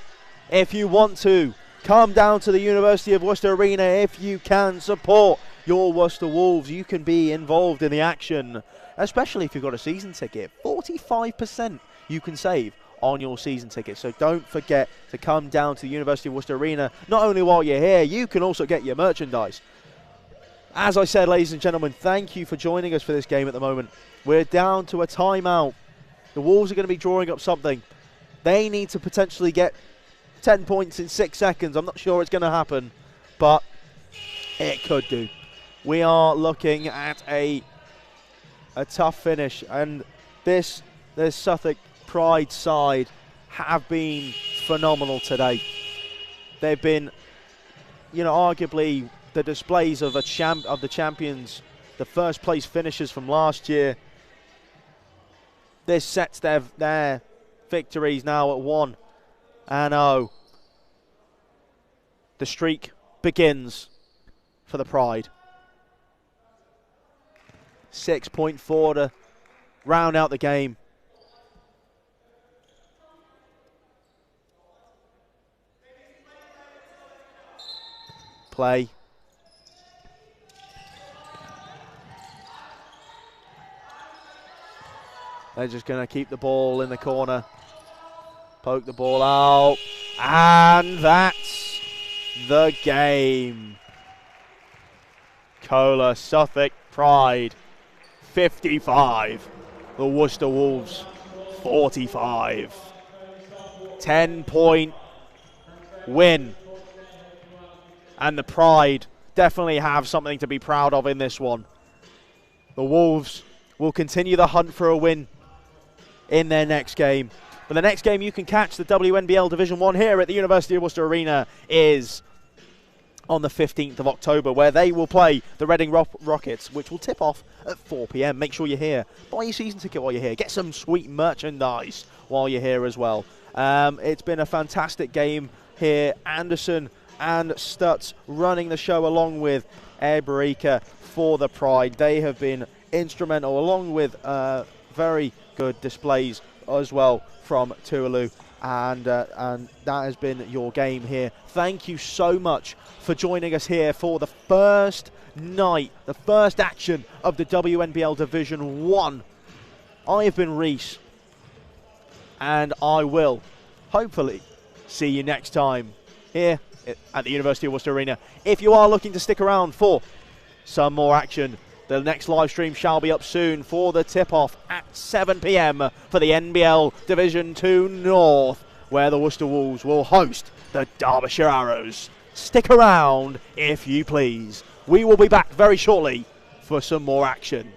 if you want to, come down to the University of Worcester Arena. If you can support your Worcester Wolves, you can be involved in the action, especially if you've got a season ticket. 45% you can save on your season ticket. So don't forget to come down to the University of Worcester Arena. Not only while you're here, you can also get your merchandise. As I said, ladies and gentlemen, thank you for joining us for this game at the moment. We're down to a timeout. The Wolves are going to be drawing up something. They need to potentially get 10 points in 6 seconds. I'm not sure it's going to happen, but it could do. We are looking at a tough finish, and this Southwark Pride side have been phenomenal today. They've been, arguably the displays of the champions, the first place finishers from last year. This sets their victories now at 1. And the streak begins for the Pride. 6.4 to round out the game. Play. They're just going to keep the ball in the corner. Poke the ball out. And that's the game. Kohler, Southwark Pride 55. The Worcester Wolves 45. 10-point win. And the Pride definitely have something to be proud of in this one. The Wolves will continue the hunt for a win in their next game. But the next game you can catch the WNBL Division 1 here at the University of Worcester Arena is on the 15th of October, where they will play the Reading Rockets, which will tip off at 4 p.m. Make sure you're here. Buy your season ticket while you're here. Get some sweet merchandise while you're here as well. It's been a fantastic game here. Anderson and Stutz running the show along with Ebrika for the Pride. They have been instrumental, along with very good displays as well from Tuvalu, and that has been your game here. Thank you so much for joining us here for the first night, the first action of the WNBL Division 1. I have been Reese, and I will hopefully see you next time here at the University of Worcester Arena. If you are looking to stick around for some more action, the next live stream shall be up soon for the tip-off at 7 p.m. for the NBL Division 2 North, where the Worcester Wolves will host the Derbyshire Arrows. Stick around if you please. We will be back very shortly for some more action.